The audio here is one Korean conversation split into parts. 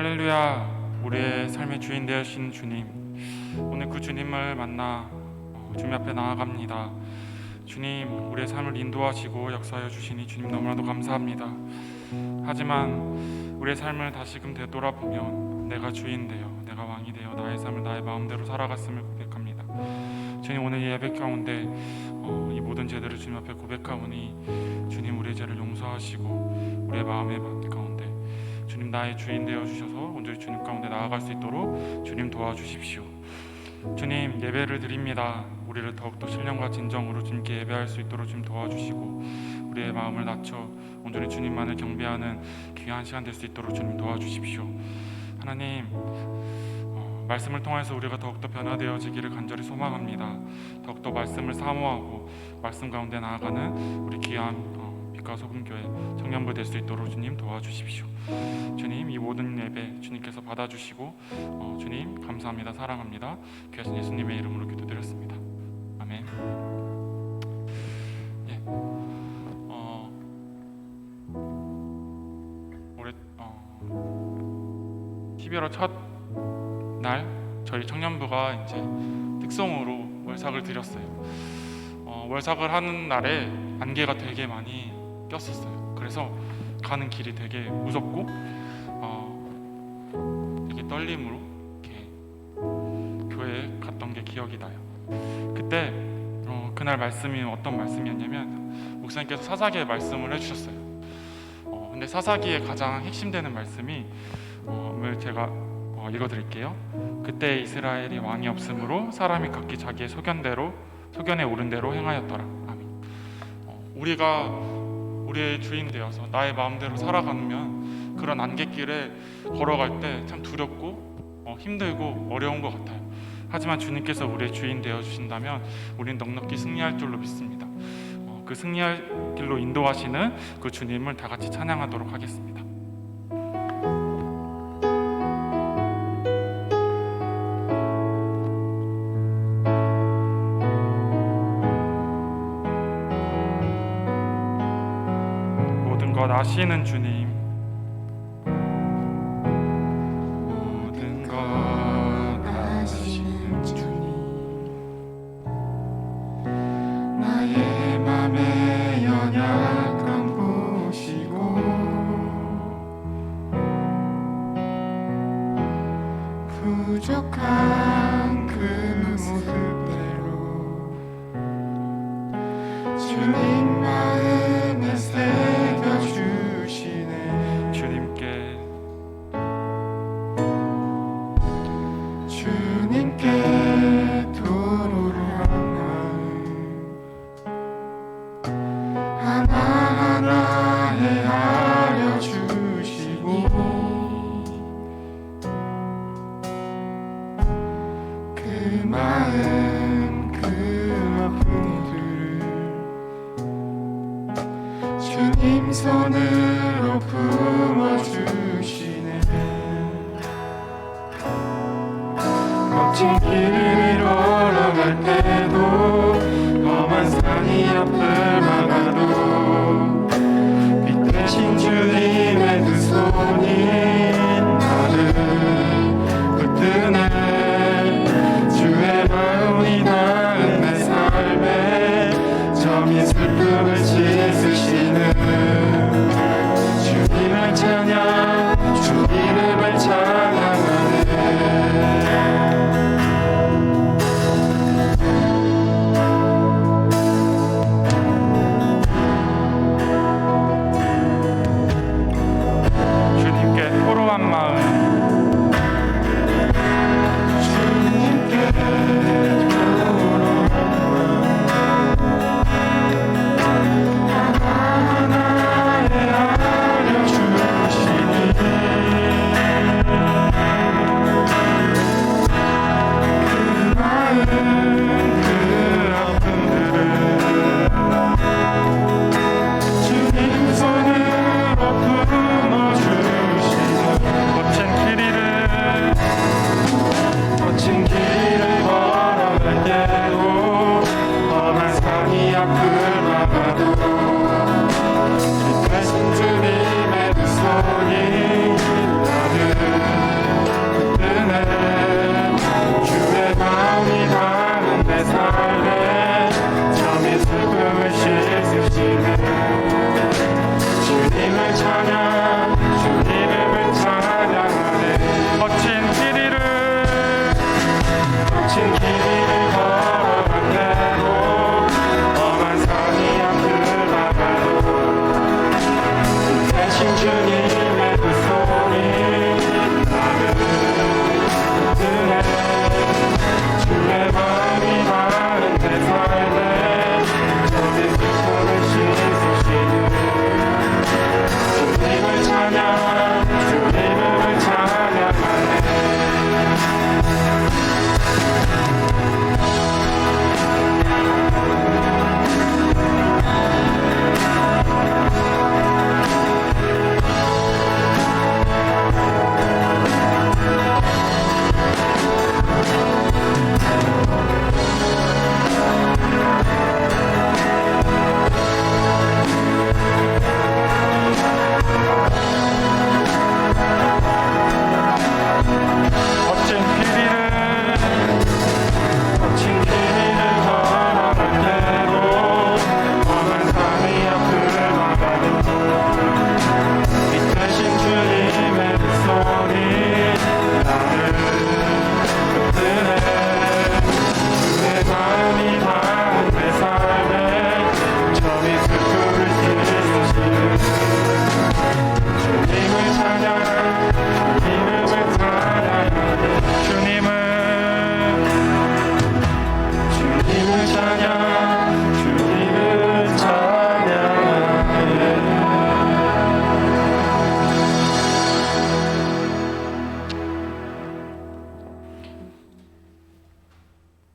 할렐루야. 우리의 삶의 주인 되신 주님, 오늘 그 주님을 만나 주님 앞에 나아갑니다. 주님, 우리의 삶을 인도하시고 역사하여 주시니 주님 너무나도 감사합니다. 하지만 우리의 삶을 다시금 되돌아보면 내가 주인 되어, 내가 왕이 되어 나의 삶을 나의 마음대로 살아갔음을 고백합니다. 주님, 오늘 이 예배 가운데 이 모든 죄들을 주님 앞에 고백하오니 주님, 우리의 죄를 용서하시고 우리의 마음의 가운데 주님 나의 주인 되어 주셔서 온전히 주님 가운데 나아갈 수 있도록 주님 도와주십시오. 주님, 예배를 드립니다. 우리를 더욱더 신령과 진정으로 주님께 예배할 수 있도록 주님 도와주시고 우리의 마음을 낮춰 온전히 주님만을 경배하는 귀한 시간 될 수 있도록 주님 도와주십시오. 하나님, 말씀을 통해서 우리가 더욱더 변화되어지기를 간절히 소망합니다. 더욱더 말씀을 사모하고 말씀 가운데 나아가는 우리 귀한 빛과 소금교회 청년부 될 수 있도록 주님 도와주십시오. 주님, 이 모든 예배 주님께서 받아주시고 주님 감사합니다. 사랑합니다. 귀하신 예수님의 이름으로 기도드렸습니다. 아멘. 예. 올해 12월 첫 날 저희 청년부가 이제 특송으로 월삭을 드렸어요. 월삭을 하는 날에 안개가 되게 많이 꼈었어요. 그래서 가는 길이 되게 무섭고 되게 떨림으로 이렇게 교회에 갔던 게 기억이 나요. 그때 그날 말씀이 어떤 말씀이었냐면 목사님께서 사사기의 말씀을 해주셨어요. 근데 사사기의 가장 핵심되는 말씀이 제가 읽어드릴게요. 그때 이스라엘이 왕이 없으므로 사람이 각기 자기의 소견에 오른 대로 행하였더라. 아멘. 우리가 우리의 주인 되어서 나의 마음대로 살아가면 그런 안갯길에 걸어갈 때 참 두렵고 힘들고 어려운 것 같아요. 하지만 주님께서 우리의 주인 되어 주신다면 우리는 넉넉히 승리할 줄로 믿습니다. 그 승리할 길로 인도하시는 그 주님을 다 같이 찬양하도록 하겠습니다. 아시는 주님, 모든 것 아시는 주님, 나의 맘의 연약함 보시고 부족한 그 모습대로 주님 마음에 새겨주시네. 주님께 도로를 하나하나 헤아려 주시고 그 마음 그 아픔들을 주님 손으로 품어주시네. 거친 길을 걸어갈 때도 험한 산이 앞을 막아도 빛 대신 주님의 두 손이 나를 붙드네. 주의 마음이 닿은 내 삶에 점인 슬픔을 씻으시는 주님을 찬양, 주 이름을 찬양하네.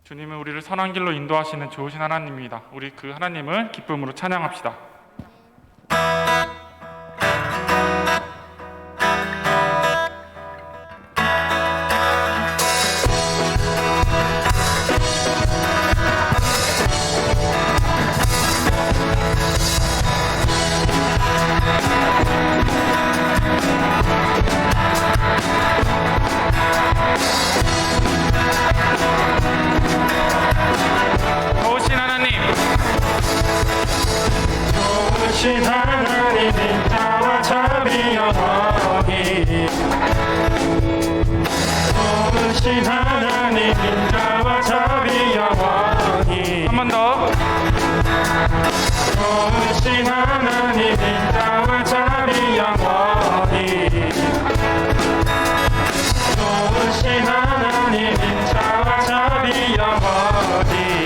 주님은 우리를 선한 길로 인도하시는 좋으신 하나님입니다. 우리 그 하나님을 기쁨으로 찬양합시다. 좋으신 하나님, 좋으신 하나님 인자와 자비 영원히 좋으신 하나님 인자와 자비 영원히 한 번 더. 좋으신 하나님 인자와 자비 영원히 좋으신 하나님 인자와 자비 영원히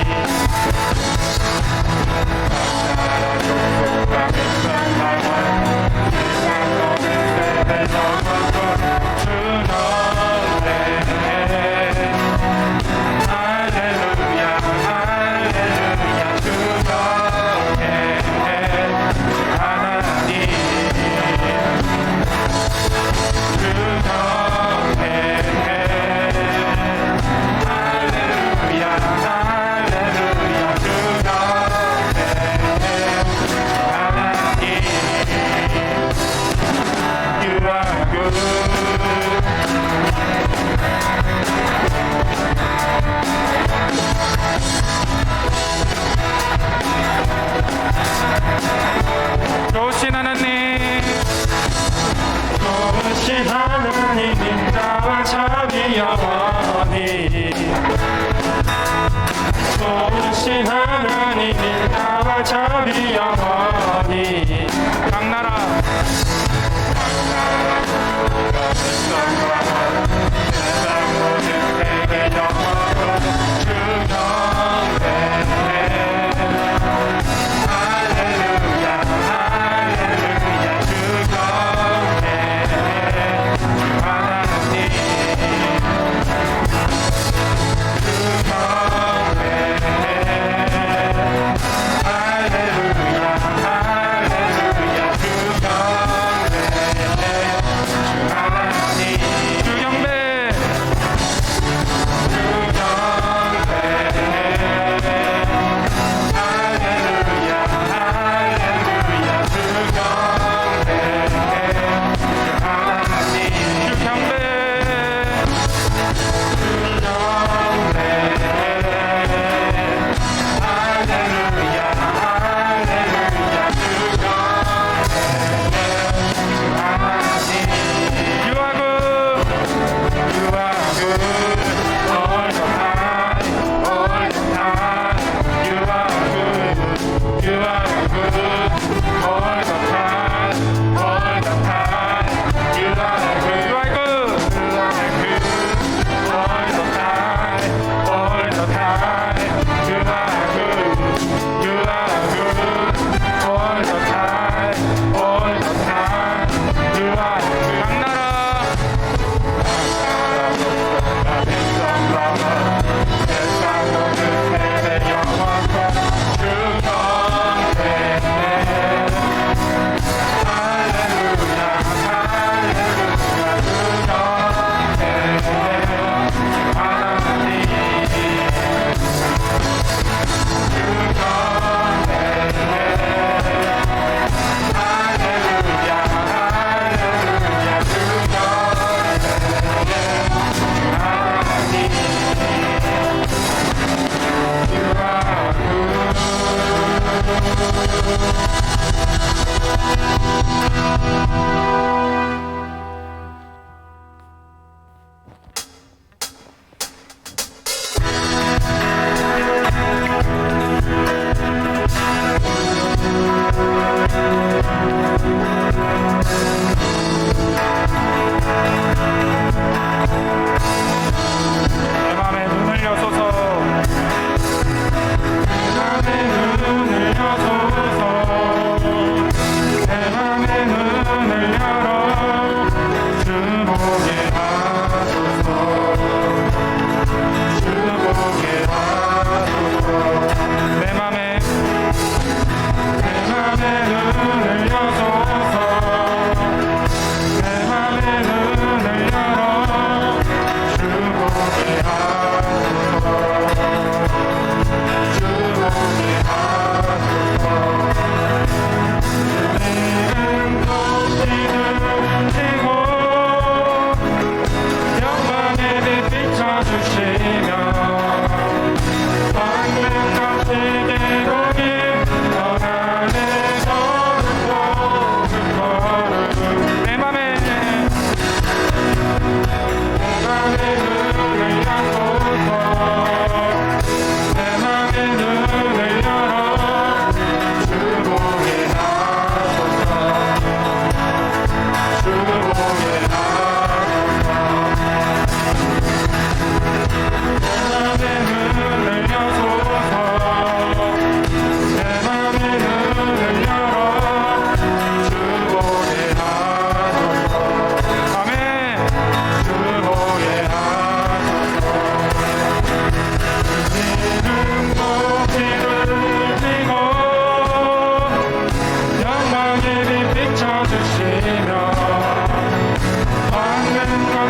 좋으신 하나님, 좋으신 하나님 인자와 자비 영원히 좋으신 하나님 인자와 자비 영원히 각 나라 주 경배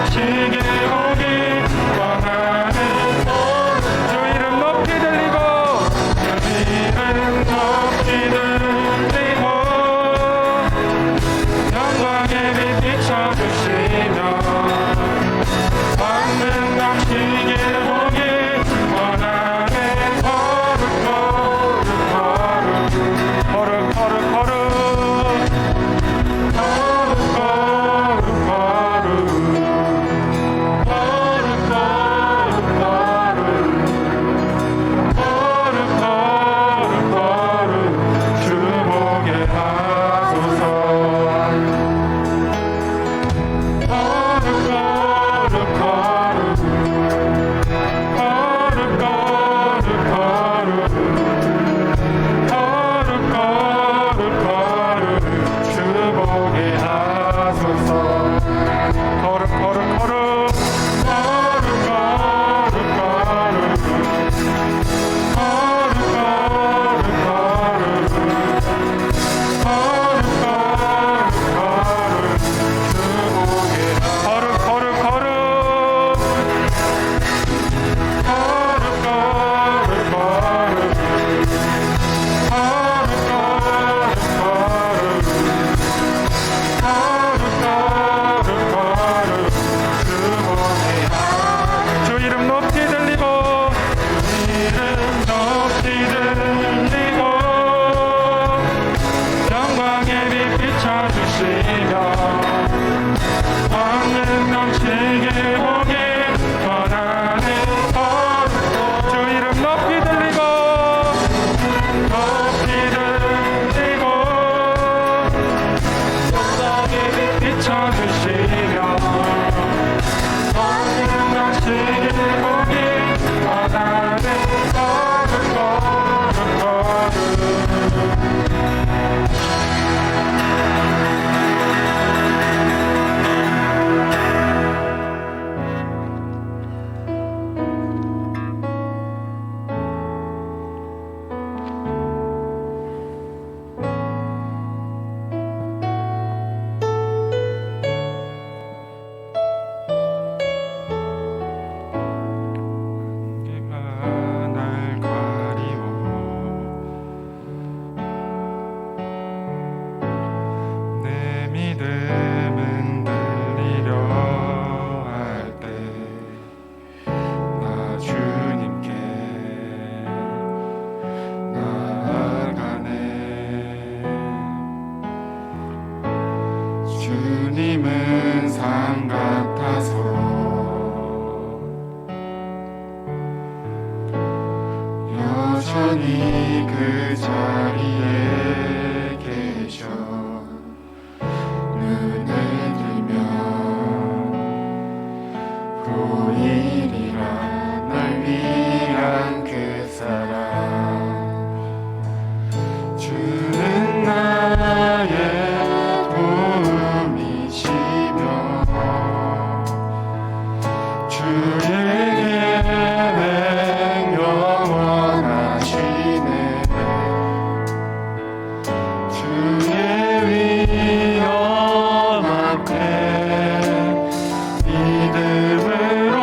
영광시게 오기 원하네. 주 이름 높이 들리고 이름 높이 들리고 영광의 빛 비춰주시며 왕는 넘치게 보기 원하네. 거룩 거룩 거룩 거룩 거룩 거룩 거룩 거룩 거룩 주 이름 높이 들리고 이름 높이 들리고 영광의 빛 비춰주시며 왕은 넘치게 보기 원하네. 주 이름 높이 들리고 높이 들리고 영광의 빛 비춰주시며 왕은 넘치게 보기 원하네. 네가 날 가리워 내 믿음은 들리려 할 때 나 주님께 나아가네. 주님은 산 같아서 여전히 그 자리에 계셔. 눈을 들면 보이리라 날 위한 그 사랑. 주는 나의 도움이시며 주의 계획 영원하시네. 주의 위엄 앞에 믿음으로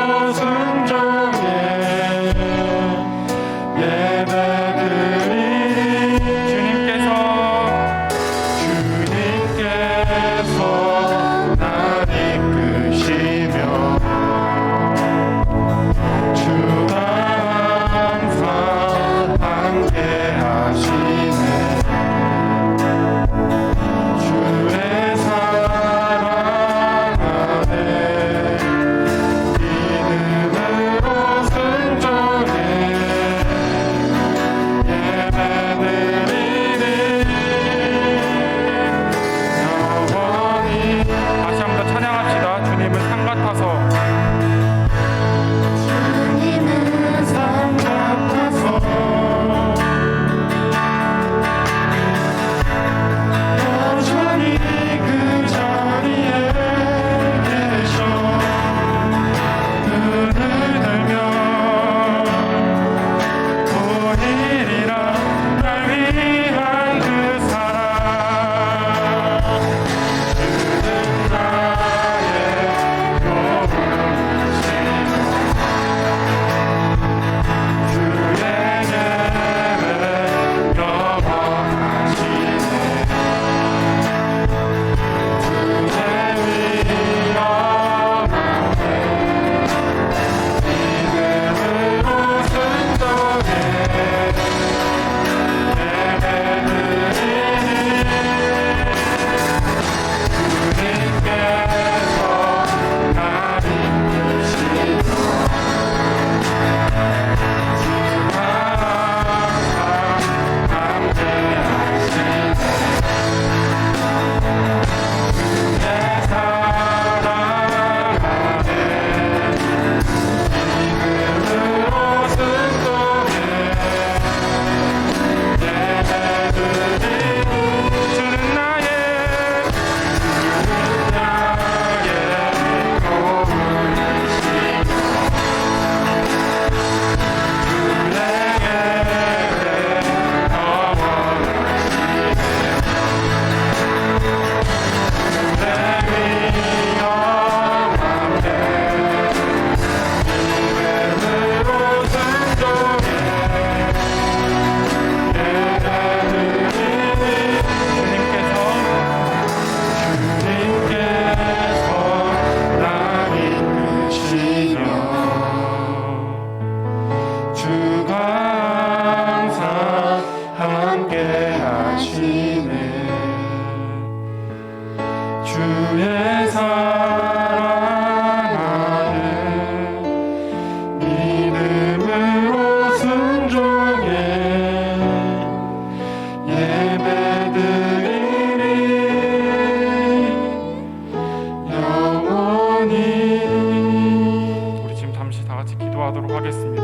같이 기도하도록 하겠습니다.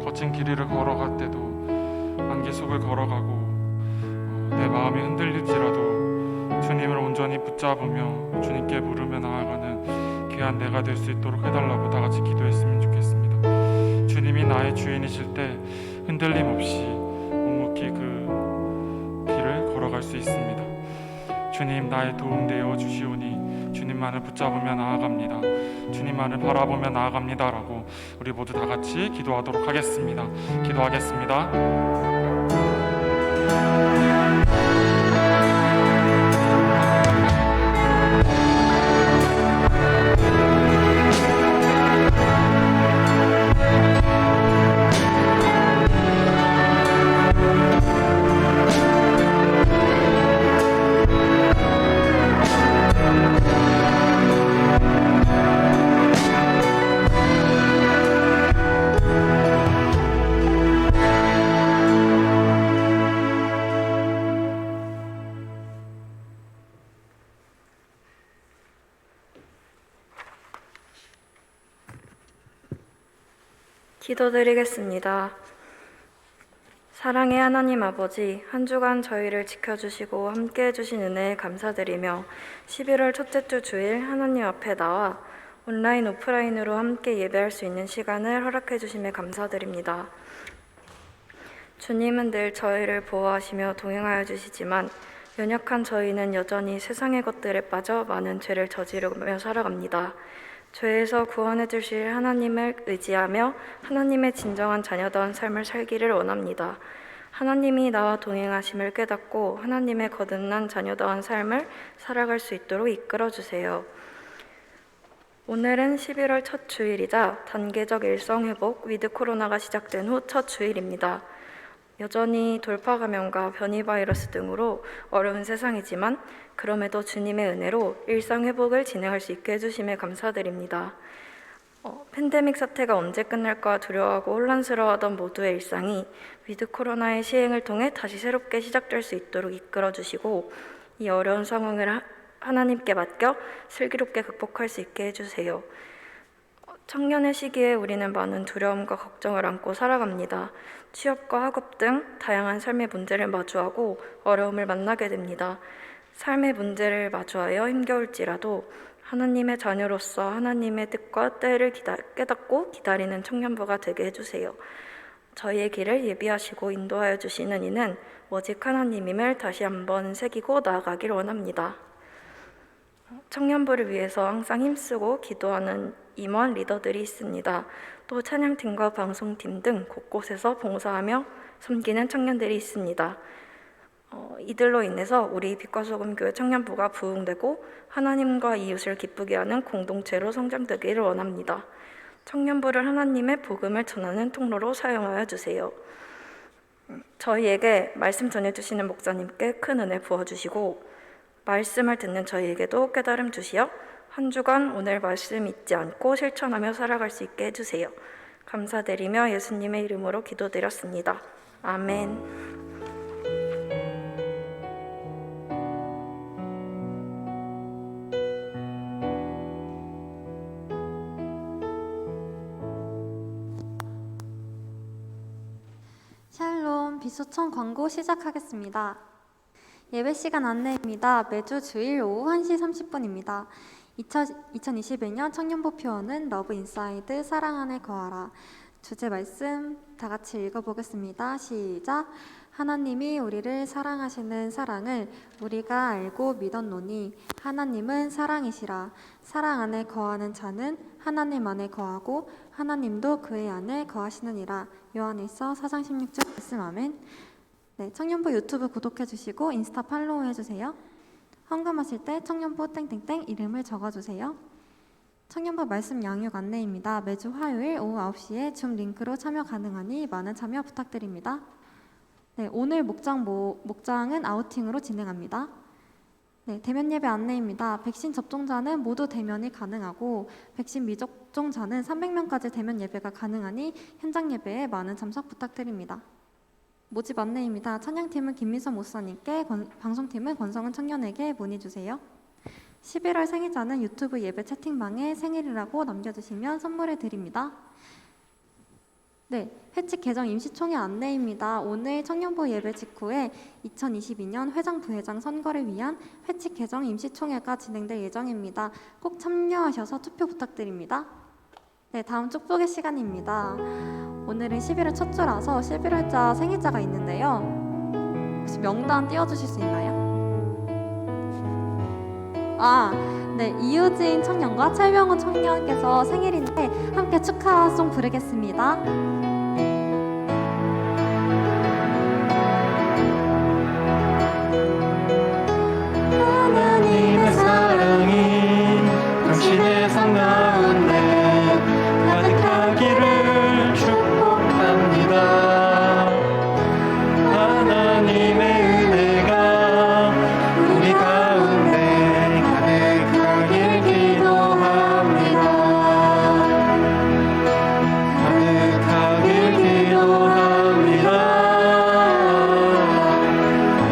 거친 길이를 걸어갈 때도 안개 속을 걸어가고 내 마음이 흔들릴지라도 주님을 온전히 붙잡으며 주님께 부르며 나아가는 귀한 내가 될 수 있도록 해달라고 다 같이 기도했으면 좋겠습니다. 주님이 나의 주인이실 때 흔들림 없이 묵묵히 그 길을 걸어갈 수 있습니다. 주님, 나의 도움 되어 주시오니 주님만을 붙잡으며 나아갑니다. 주님만을 바라보며 나아갑니다라고 우리 모두 다 같이 기도하도록 하겠습니다. 기도하겠습니다. 기도드리겠습니다. 사랑의 하나님 아버지, 한 주간 저희를 지켜주시고 함께해 주신 은혜에 감사드리며 11월 첫째 주 주일 하나님 앞에 나와 온라인 오프라인으로 함께 예배할 수 있는 시간을 허락해 주심에 감사드립니다. 주님은 늘 저희를 보호하시며 동행하여 주시지만 연약한 저희는 여전히 세상의 것들에 빠져 많은 죄를 저지르며 살아갑니다. 죄에서 구원해 주실 하나님을 의지하며 하나님의 진정한 자녀다운 삶을 살기를 원합니다. 하나님이 나와 동행하심을 깨닫고 하나님의 거듭난 자녀다운 삶을 살아갈 수 있도록 이끌어 주세요. 오늘은 11월 첫 주일이자 단계적 일상회복 위드 코로나가 시작된 후 첫 주일입니다. 여전히 돌파 감염과 변이 바이러스 등으로 어려운 세상이지만 그럼에도 주님의 은혜로 일상 회복을 진행할 수 있게 해주심에 감사드립니다. 팬데믹 사태가 언제 끝날까 두려워하고 혼란스러워하던 모두의 일상이 위드 코로나의 시행을 통해 다시 새롭게 시작될 수 있도록 이끌어 주시고 이 어려운 상황을 하나님께 맡겨 슬기롭게 극복할 수 있게 해주세요. 청년의 시기에 우리는 많은 두려움과 걱정을 안고 살아갑니다. 취업과 학업 등 다양한 삶의 문제를 마주하고 어려움을 만나게 됩니다. 삶의 문제를 마주하여 힘겨울지라도 하나님의 자녀로서 하나님의 뜻과 때를 깨닫고 기다리는 청년부가 되게 해주세요. 저희의 길을 예비하시고 인도하여 주시는 이는 오직 하나님임을 다시 한번 새기고 나아가길 원합니다. 청년부를 위해서 항상 힘쓰고 기도하는 임원 리더들이 있습니다. 또 찬양팀과 방송팀 등 곳곳에서 봉사하며 섬기는 청년들이 있습니다. 이들로 인해서 우리 빛과 소금 교회 청년부가 부흥되고 하나님과 이웃을 기쁘게 하는 공동체로 성장되기를 원합니다. 청년부를 하나님의 복음을 전하는 통로로 사용하여 주세요. 저희에게 말씀 전해주시는 목사님께 큰 은혜 부어주시고 말씀을 듣는 저희에게도 깨달음 주시어 한 주간 오늘 말씀 잊지 않고 실천하며 살아갈 수 있게 해주세요. 감사드리며 예수님의 이름으로 기도드렸습니다. 아멘. 샬롬 비소청 광고 시작하겠습니다. 예배 시간 안내입니다. 매주 주일 오후 1시 30분입니다. 2021년 청년부 표어는 러브 인사이드 사랑 안에 거하라. 주제 말씀 다 같이 읽어보겠습니다. 시작. 하나님이 우리를 사랑하시는 사랑을 우리가 알고 믿었노니 하나님은 사랑이시라. 사랑 안에 거하는 자는 하나님 안에 거하고 하나님도 그의 안에 거하시느니라. 요한일서 4장 16절 말씀 아멘. 네, 청년부 유튜브 구독해주시고 인스타 팔로우 해주세요. 헌금하실 때 청년부 땡땡땡 이름을 적어주세요. 청년부 말씀 양육 안내입니다. 매주 화요일 오후 9시에 줌 링크로 참여 가능하니 많은 참여 부탁드립니다. 네, 오늘 목장은 아우팅으로 진행합니다. 네, 대면 예배 안내입니다. 백신 접종자는 모두 대면이 가능하고 백신 미접종자는 300명까지 대면 예배가 가능하니 현장 예배에 많은 참석 부탁드립니다. 모집 안내입니다. 찬양팀은 김민선 목사님께, 방송팀은 권성은 청년에게 문의 주세요. 11월 생일자는 유튜브 예배 채팅방에 생일이라고 남겨주시면 선물을 드립니다. 네, 회칙 개정 임시총회 안내입니다. 오늘 청년부 예배 직후에 2022년 회장 부회장 선거를 위한 회칙 개정 임시총회가 진행될 예정입니다. 꼭 참여하셔서 투표 부탁드립니다. 네, 다음 축복의 시간입니다. 오늘은 11월 첫 주라서 11월자 생일자가 있는데요. 혹시 명단 띄워주실 수 있나요? 네, 이유진 청년과 최병훈 청년께서 생일인데 함께 축하송 부르겠습니다. 하나님의 사랑이 당신의 삶 가운데 가득하기를 축복합니다. 하나님의 은혜가 우리 가운데 가득하길 기도합니다. 가득하길 기도합니다.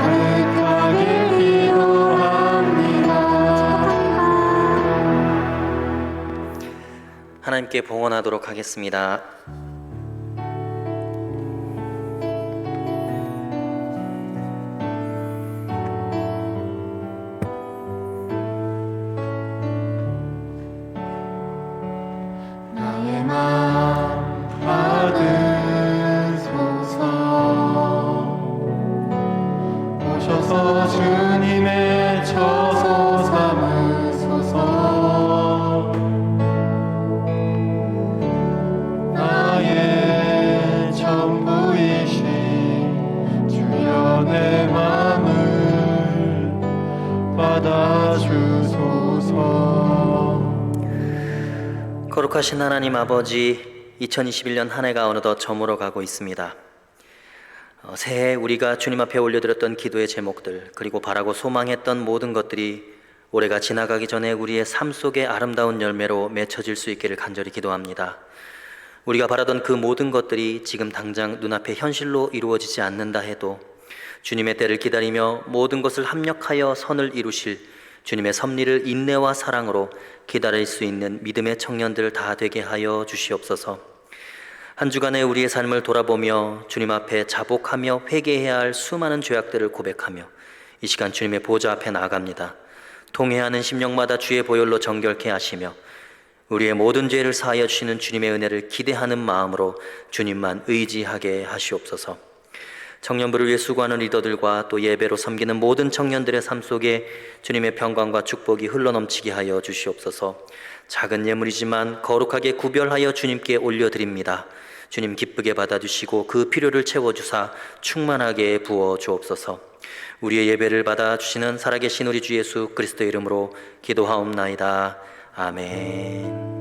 가득하길 기도합니다. 하나님께 봉헌하도록 하겠습니다. 나의 마음 받으소서. 오셔서 주님의 처소 삼으소서. 나의 전부이신 주여 내 맘을 받아주소서. 거룩하신 하나님 아버지, 2021년 한 해가 어느덧 저물어 가고 있습니다. 새해 우리가 주님 앞에 올려드렸던 기도의 제목들, 그리고 바라고 소망했던 모든 것들이 올해가 지나가기 전에 우리의 삶 속에 아름다운 열매로 맺혀질 수 있기를 간절히 기도합니다. 우리가 바라던 그 모든 것들이 지금 당장 눈앞에 현실로 이루어지지 않는다 해도 주님의 때를 기다리며 모든 것을 합력하여 선을 이루실 주님의 섭리를 인내와 사랑으로 기다릴 수 있는 믿음의 청년들 다 되게 하여 주시옵소서. 한 주간의 우리의 삶을 돌아보며 주님 앞에 자복하며 회개해야 할 수많은 죄악들을 고백하며 이 시간 주님의 보좌 앞에 나아갑니다. 통회하는 심령마다 주의 보혈로 정결케 하시며 우리의 모든 죄를 사하여 주시는 주님의 은혜를 기대하는 마음으로 주님만 의지하게 하시옵소서. 청년부를 위해 수고하는 리더들과 또 예배로 섬기는 모든 청년들의 삶 속에 주님의 평강과 축복이 흘러넘치게 하여 주시옵소서. 작은 예물이지만 거룩하게 구별하여 주님께 올려드립니다. 주님 기쁘게 받아주시고 그 필요를 채워주사 충만하게 부어주옵소서. 우리의 예배를 받아주시는 살아계신 우리 주 예수 그리스도의 이름으로 기도하옵나이다. 아멘.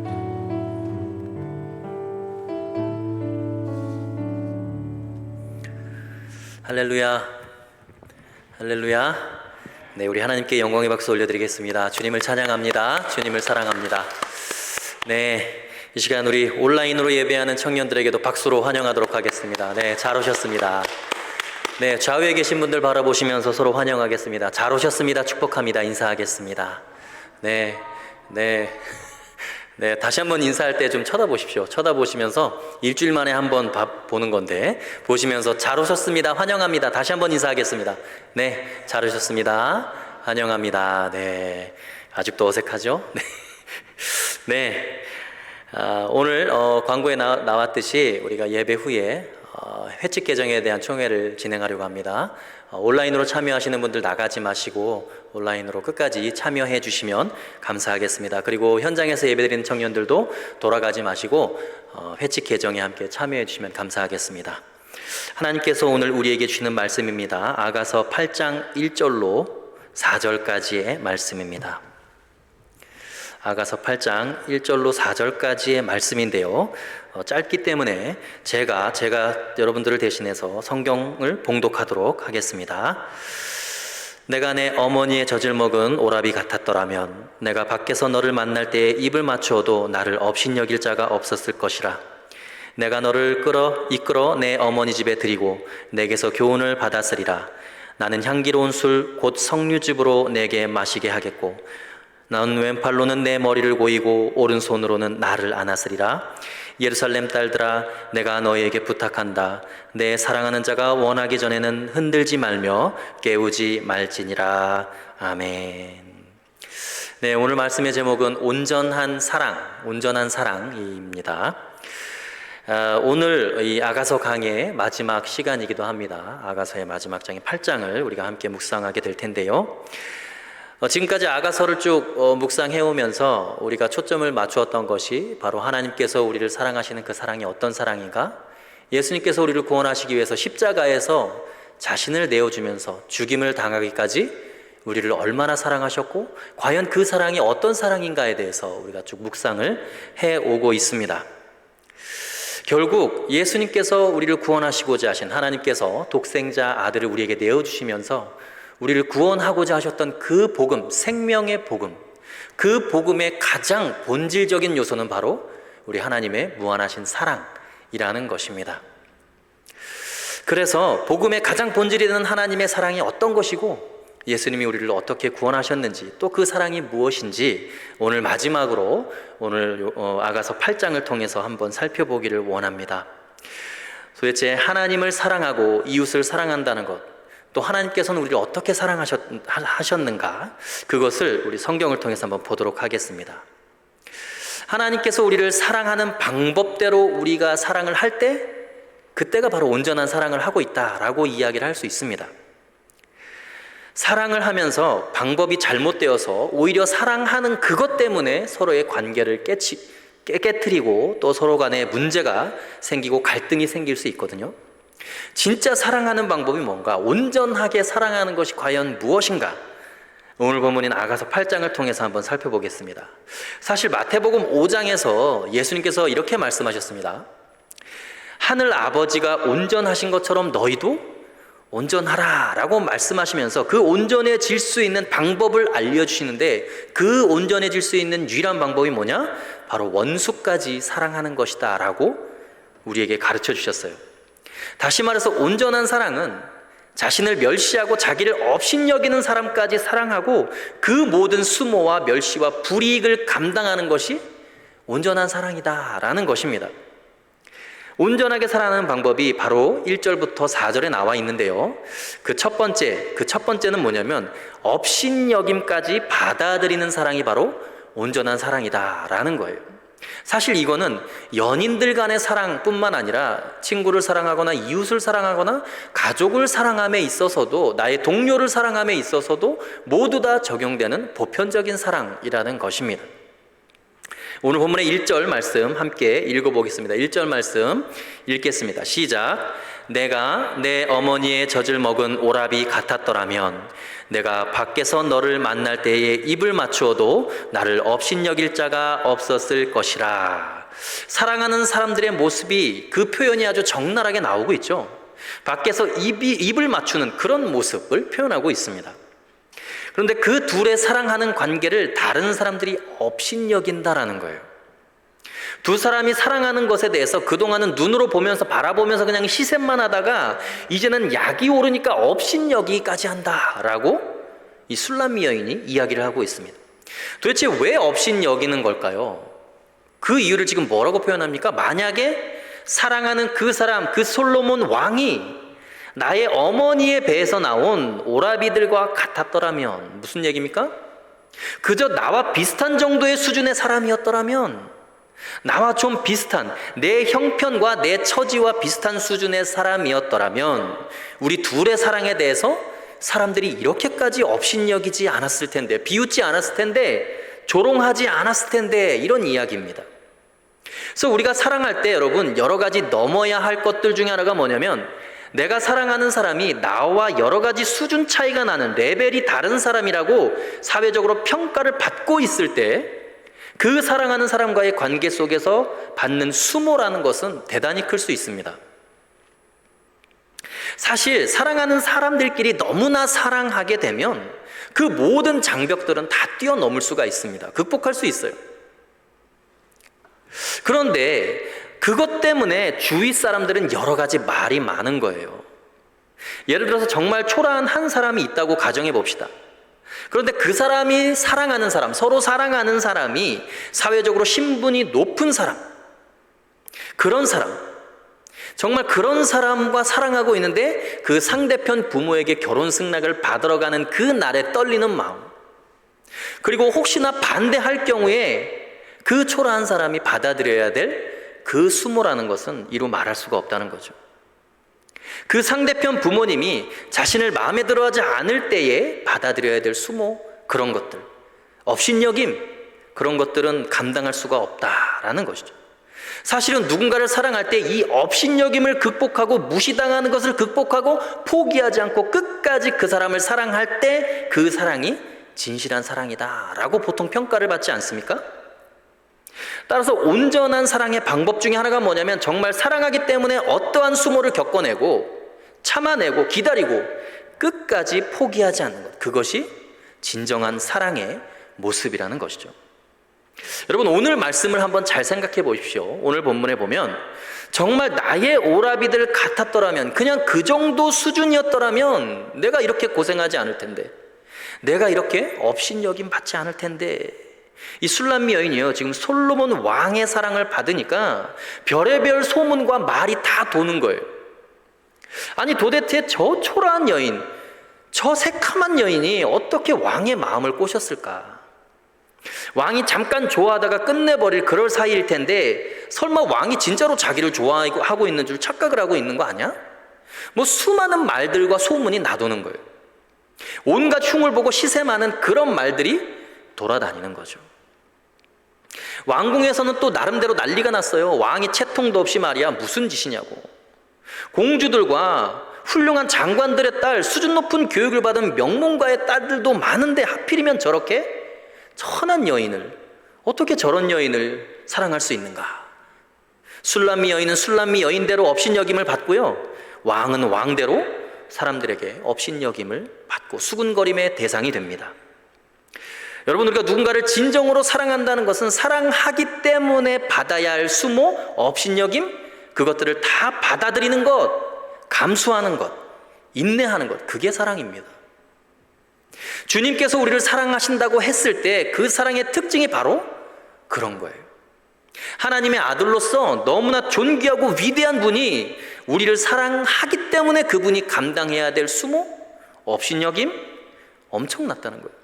할렐루야, 할렐루야. 네, 우리 하나님께 영광의 박수 올려드리겠습니다. 주님을 찬양합니다. 주님을 사랑합니다. 네, 이 시간 우리 온라인으로 예배하는 청년들에게도 박수로 환영하도록 하겠습니다. 네, 잘 오셨습니다. 네, 좌우에 계신 분들 바라보시면서 서로 환영하겠습니다. 잘 오셨습니다. 축복합니다. 인사하겠습니다. 네, 다시 한번 인사할 때 좀 쳐다보십시오. 쳐다보시면서 일주일 만에 한번 보는 건데 보시면서 잘 오셨습니다. 환영합니다. 다시 한번 인사하겠습니다. 네, 잘 오셨습니다. 환영합니다. 네, 아직도 어색하죠? 네. 오늘 광고에 나왔듯이 우리가 예배 후에 회칙 개정에 대한 총회를 진행하려고 합니다. 온라인으로 참여하시는 분들 나가지 마시고 온라인으로 끝까지 참여해 주시면 감사하겠습니다. 그리고 현장에서 예배드리는 청년들도 돌아가지 마시고 회칙 개정에 함께 참여해 주시면 감사하겠습니다. 하나님께서 오늘 우리에게 주시는 말씀입니다. 아가서 8장 1절로 4절까지의 말씀입니다. 아가서 8장 1절로 4절까지의 말씀인데요. 짧기 때문에 제가 여러분들을 대신해서 성경을 봉독하도록 하겠습니다. 내가 내 어머니의 젖을 먹은 오라비 같았더라면 내가 밖에서 너를 만날 때에 입을 맞추어도 나를 업신여길 자가 없었을 것이라. 내가 너를 이끌어 내 어머니 집에 드리고 내게서 교훈을 받았으리라. 나는 향기로운 술 곧 석류즙으로 내게 마시게 하겠고 넌 왼팔로는 내 머리를 고이고 오른손으로는 나를 안았으리라. 예루살렘 딸들아, 내가 너희에게 부탁한다. 내 사랑하는 자가 원하기 전에는 흔들지 말며 깨우지 말지니라. 아멘. 네, 오늘 말씀의 제목은 온전한 사랑입니다. 오늘 이 아가서 강의 마지막 시간이기도 합니다. 아가서의 마지막 장인 8장을 우리가 함께 묵상하게 될 텐데요. 지금까지 아가서를 쭉 묵상해 오면서 우리가 초점을 맞추었던 것이 바로 하나님께서 우리를 사랑하시는 그 사랑이 어떤 사랑인가? 예수님께서 우리를 구원하시기 위해서 십자가에서 자신을 내어주면서 죽임을 당하기까지 우리를 얼마나 사랑하셨고 과연 그 사랑이 어떤 사랑인가에 대해서 우리가 쭉 묵상을 해오고 있습니다. 결국 예수님께서 우리를 구원하시고자 하신 하나님께서 독생자 아들을 우리에게 내어주시면서 우리를 구원하고자 하셨던 그 복음, 생명의 복음, 그 복음의 가장 본질적인 요소는 바로 우리 하나님의 무한하신 사랑이라는 것입니다. 그래서 복음의 가장 본질이 되는 하나님의 사랑이 어떤 것이고 예수님이 우리를 어떻게 구원하셨는지 또 그 사랑이 무엇인지 오늘 마지막으로 오늘 아가서 8장을 통해서 한번 살펴보기를 원합니다. 도대체 하나님을 사랑하고 이웃을 사랑한다는 것, 또 하나님께서는 우리를 어떻게 사랑하셨는가, 그것을 우리 성경을 통해서 한번 보도록 하겠습니다. 하나님께서 우리를 사랑하는 방법대로 우리가 사랑을 할 때 그때가 바로 온전한 사랑을 하고 있다라고 이야기를 할 수 있습니다. 사랑을 하면서 방법이 잘못되어서 오히려 사랑하는 그것 때문에 서로의 관계를 깨뜨리고 또 서로 간에 문제가 생기고 갈등이 생길 수 있거든요. 진짜 사랑하는 방법이 뭔가? 온전하게 사랑하는 것이 과연 무엇인가? 오늘 본문인 아가서 8장을 통해서 한번 살펴보겠습니다. 사실 마태복음 5장에서 예수님께서 이렇게 말씀하셨습니다. 하늘 아버지가 온전하신 것처럼 너희도 온전하라 라고 말씀하시면서 그 온전해질 수 있는 방법을 알려주시는데, 그 온전해질 수 있는 유일한 방법이 뭐냐? 바로 원수까지 사랑하는 것이다 라고 우리에게 가르쳐 주셨어요. 다시 말해서 온전한 사랑은 자신을 멸시하고 자기를 업신여기는 사람까지 사랑하고 그 모든 수모와 멸시와 불이익을 감당하는 것이 온전한 사랑이다 라는 것입니다. 온전하게 살아가는 방법이 바로 1절부터 4절에 나와 있는데요. 그 첫 번째는 뭐냐면 업신여김까지 받아들이는 사랑이 바로 온전한 사랑이다 라는 거예요. 사실 이거는 연인들 간의 사랑뿐만 아니라 친구를 사랑하거나 이웃을 사랑하거나 가족을 사랑함에 있어서도, 나의 동료를 사랑함에 있어서도 모두 다 적용되는 보편적인 사랑이라는 것입니다. 오늘 본문의 1절 말씀 함께 읽어보겠습니다. 1절 말씀 읽겠습니다. 시작. 내가 내 어머니의 젖을 먹은 오라비 같았더라면 내가 밖에서 너를 만날 때에 입을 맞추어도 나를 업신여길 자가 없었을 것이라. 사랑하는 사람들의 모습이, 그 표현이 아주 적나라하게 나오고 있죠. 밖에서 입을 맞추는 그런 모습을 표현하고 있습니다. 그런데 그 둘의 사랑하는 관계를 다른 사람들이 업신여긴다라는 거예요. 두 사람이 사랑하는 것에 대해서 그동안은 눈으로 보면서 바라보면서 그냥 시샘만 하다가 이제는 약이 오르니까 업신여기까지 한다라고 이 술람미 여인이 이야기를 하고 있습니다. 도대체 왜 업신여기는 걸까요? 그 이유를 지금 뭐라고 표현합니까? 만약에 사랑하는 그 사람, 그 솔로몬 왕이 나의 어머니의 배에서 나온 오라비들과 같았더라면, 무슨 얘기입니까? 그저 나와 비슷한 정도의 수준의 사람이었더라면, 나와 좀 비슷한, 내 형편과 내 처지와 비슷한 수준의 사람이었더라면 우리 둘의 사랑에 대해서 사람들이 이렇게까지 업신여기지 않았을 텐데, 비웃지 않았을 텐데, 조롱하지 않았을 텐데, 이런 이야기입니다. 그래서 우리가 사랑할 때 여러분, 여러 가지 넘어야 할 것들 중에 하나가 뭐냐면, 내가 사랑하는 사람이 나와 여러 가지 수준 차이가 나는, 레벨이 다른 사람이라고 사회적으로 평가를 받고 있을 때 그 사랑하는 사람과의 관계 속에서 받는 수모라는 것은 대단히 클 수 있습니다. 사실 사랑하는 사람들끼리 너무나 사랑하게 되면 그 모든 장벽들은 다 뛰어넘을 수가 있습니다. 극복할 수 있어요. 그런데 그것 때문에 주위 사람들은 여러 가지 말이 많은 거예요. 예를 들어서 정말 초라한 한 사람이 있다고 가정해 봅시다. 그런데 그 사람이 사랑하는 사람, 서로 사랑하는 사람이 사회적으로 신분이 높은 사람, 그런 사람, 정말 그런 사람과 사랑하고 있는데 그 상대편 부모에게 결혼 승낙을 받으러 가는 그 날에 떨리는 마음, 그리고 혹시나 반대할 경우에 그 초라한 사람이 받아들여야 될 그 수모라는 것은 이루 말할 수가 없다는 거죠. 그 상대편 부모님이 자신을 마음에 들어하지 않을 때에 받아들여야 될 수모, 그런 것들, 업신여김, 그런 것들은 감당할 수가 없다라는 것이죠. 사실은 누군가를 사랑할 때 이 업신여김을 극복하고 무시당하는 것을 극복하고 포기하지 않고 끝까지 그 사람을 사랑할 때 그 사랑이 진실한 사랑이다 라고 보통 평가를 받지 않습니까? 따라서 온전한 사랑의 방법 중에 하나가 뭐냐면 정말 사랑하기 때문에 어떠한 수모를 겪어내고 참아내고 기다리고 끝까지 포기하지 않는 것, 그것이 진정한 사랑의 모습이라는 것이죠. 여러분, 오늘 말씀을 한번 잘 생각해 보십시오. 오늘 본문에 보면 정말 나의 오라비들 같았더라면, 그냥 그 정도 수준이었더라면 내가 이렇게 고생하지 않을 텐데, 내가 이렇게 업신여김 받지 않을 텐데. 이 술람미 여인이요, 지금 솔로몬 왕의 사랑을 받으니까 별의별 소문과 말이 다 도는 거예요. 아니 도대체 저 초라한 여인, 저 새카만 여인이 어떻게 왕의 마음을 꼬셨을까? 왕이 잠깐 좋아하다가 끝내버릴 그럴 사이일 텐데 설마 왕이 진짜로 자기를 좋아하고 있는 줄 착각을 하고 있는 거 아니야? 뭐 수많은 말들과 소문이 나도는 거예요. 온갖 흉을 보고 시세 많은 그런 말들이 돌아다니는 거죠. 왕궁에서는 또 나름대로 난리가 났어요. 왕이 채통도 없이 말이야 무슨 짓이냐고. 공주들과 훌륭한 장관들의 딸, 수준 높은 교육을 받은 명문가의 딸들도 많은데 하필이면 저렇게 천한 여인을, 어떻게 저런 여인을 사랑할 수 있는가? 술람미 여인은 술람미 여인대로 업신여김을 받고요, 왕은 왕대로 사람들에게 업신여김을 받고 수군거림의 대상이 됩니다. 여러분, 우리가 누군가를 진정으로 사랑한다는 것은 사랑하기 때문에 받아야 할 수모, 업신여김, 그것들을 다 받아들이는 것, 감수하는 것, 인내하는 것, 그게 사랑입니다. 주님께서 우리를 사랑하신다고 했을 때 그 사랑의 특징이 바로 그런 거예요. 하나님의 아들로서 너무나 존귀하고 위대한 분이 우리를 사랑하기 때문에 그분이 감당해야 될 수모, 업신여김, 엄청났다는 거예요.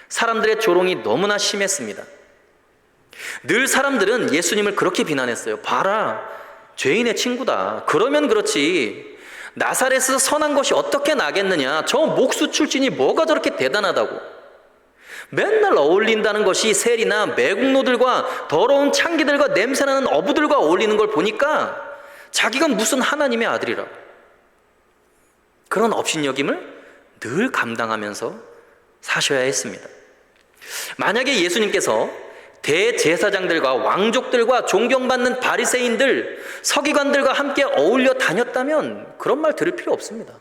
사람들의 조롱이 너무나 심했습니다. 늘 사람들은 예수님을 그렇게 비난했어요. 봐라, 죄인의 친구다. 그러면 그렇지, 나사렛에서 선한 것이 어떻게 나겠느냐, 저 목수 출신이 뭐가 저렇게 대단하다고. 맨날 어울린다는 것이 세리나 매국노들과 더러운 창기들과 냄새나는 어부들과 어울리는 걸 보니까 자기가 무슨 하나님의 아들이라. 그런 업신여김을 늘 감당하면서 사셔야 했습니다. 만약에 예수님께서 대제사장들과 왕족들과 존경받는 바리새인들, 서기관들과 함께 어울려 다녔다면 그런 말 들을 필요 없습니다.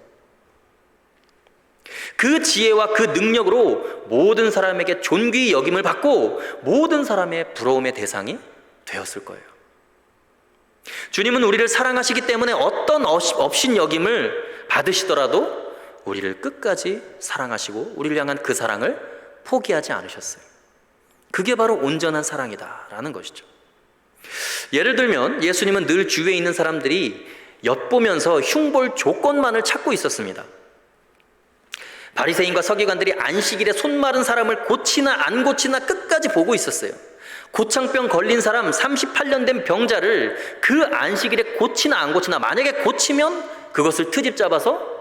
그 지혜와 그 능력으로 모든 사람에게 존귀 여김을 받고 모든 사람의 부러움의 대상이 되었을 거예요. 주님은 우리를 사랑하시기 때문에 어떤 업신여김을 받으시더라도 우리를 끝까지 사랑하시고 우리를 향한 그 사랑을 포기하지 않으셨어요. 그게 바로 온전한 사랑이다라는 것이죠. 예를 들면 예수님은 늘 주위에 있는 사람들이 엿보면서 흉볼 조건만을 찾고 있었습니다. 바리새인과 서기관들이 안식일에 손 마른 사람을 고치나 안 고치나 끝까지 보고 있었어요. 고창병 걸린 사람, 38년 된 병자를 그 안식일에 고치나 안 고치나, 만약에 고치면 그것을 트집 잡아서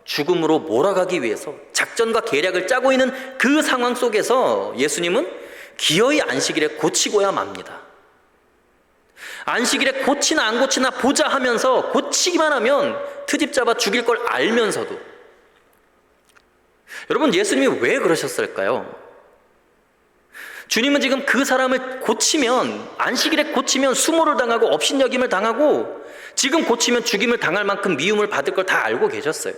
죽음으로 몰아가기 위해서 작전과 계략을 짜고 있는 그 상황 속에서 예수님은 기어이 안식일에 고치고야 맙니다. 안식일에 고치나 안 고치나 보자 하면서 고치기만 하면 트집 잡아 죽일 걸 알면서도. 여러분, 예수님이 왜 그러셨을까요? 주님은 지금 그 사람을 고치면, 안식일에 고치면 수모를 당하고 업신여김을 당하고 지금 고치면 죽임을 당할 만큼 미움을 받을 걸 다 알고 계셨어요.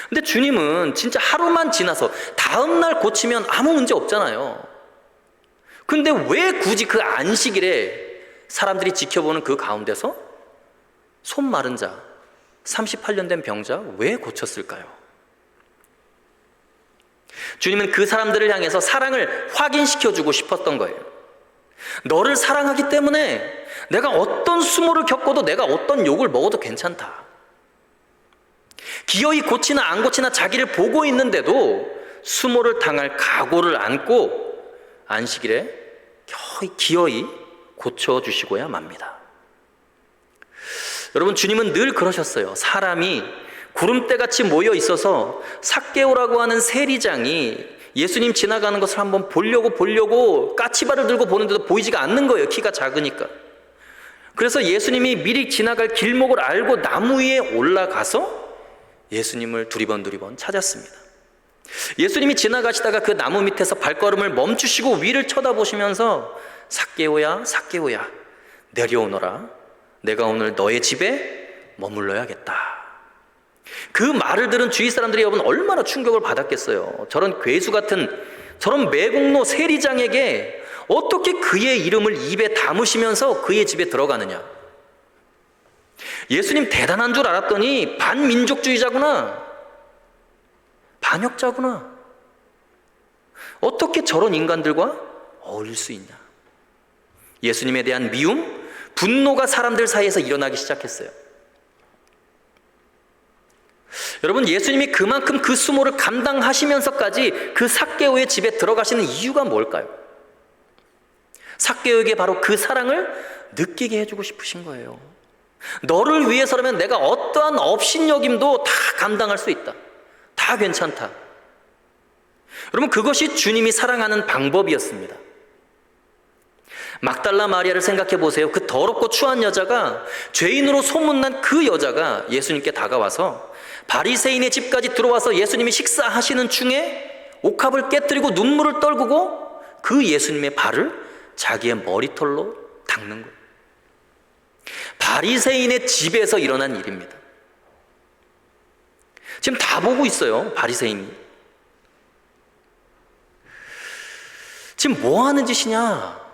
근데 주님은 진짜 하루만 지나서 다음 날 고치면 아무 문제 없잖아요. 근데 왜 굳이 그 안식일에 사람들이 지켜보는 그 가운데서 손 마른 자, 38년 된 병자 왜 고쳤을까요? 주님은 그 사람들을 향해서 사랑을 확인시켜주고 싶었던 거예요. 너를 사랑하기 때문에 내가 어떤 수모를 겪어도 내가 어떤 욕을 먹어도 괜찮다. 기어이 고치나 안 고치나 자기를 보고 있는데도 수모를 당할 각오를 안고 안식일에 기어이 고쳐주시고야 맙니다. 여러분, 주님은 늘 그러셨어요. 사람이 구름대같이 모여 있어서 삭개오라고 하는 세리장이 예수님 지나가는 것을 한번 보려고 까치발을 들고 보는데도 보이지가 않는 거예요. 키가 작으니까. 그래서 예수님이 미리 지나갈 길목을 알고 나무 위에 올라가서 예수님을 두리번 찾았습니다. 예수님이 지나가시다가 그 나무 밑에서 발걸음을 멈추시고 위를 쳐다보시면서 삭개오야, 삭개오야, 내려오너라. 내가 오늘 너의 집에 머물러야겠다. 그 말을 들은 주위 사람들이 여러분 얼마나 충격을 받았겠어요. 저런 괴수 같은 저런 매국노 세리장에게 어떻게 그의 이름을 입에 담으시면서 그의 집에 들어가느냐. 예수님 대단한 줄 알았더니 반민족주의자구나, 반역자구나. 어떻게 저런 인간들과 어울릴 수 있냐. 예수님에 대한 미움, 분노가 사람들 사이에서 일어나기 시작했어요. 여러분, 예수님이 그만큼 그 수모를 감당하시면서까지 그 삭개오의 집에 들어가시는 이유가 뭘까요? 삭개오에게 바로 그 사랑을 느끼게 해주고 싶으신 거예요. 너를 위해서라면 내가 어떠한 업신여김도 다 감당할 수 있다. 다 괜찮다. 여러분, 그것이 주님이 사랑하는 방법이었습니다. 막달라 마리아를 생각해 보세요. 그 더럽고 추한 여자가, 죄인으로 소문난 그 여자가 예수님께 다가와서 바리새인의 집까지 들어와서 예수님이 식사하시는 중에 옥합을 깨뜨리고 눈물을 떨구고 그 예수님의 발을 자기의 머리털로 닦는 거예요. 바리새인의 집에서 일어난 일입니다. 지금 다 보고 있어요. 바리새인이 지금 뭐 하는 짓이냐.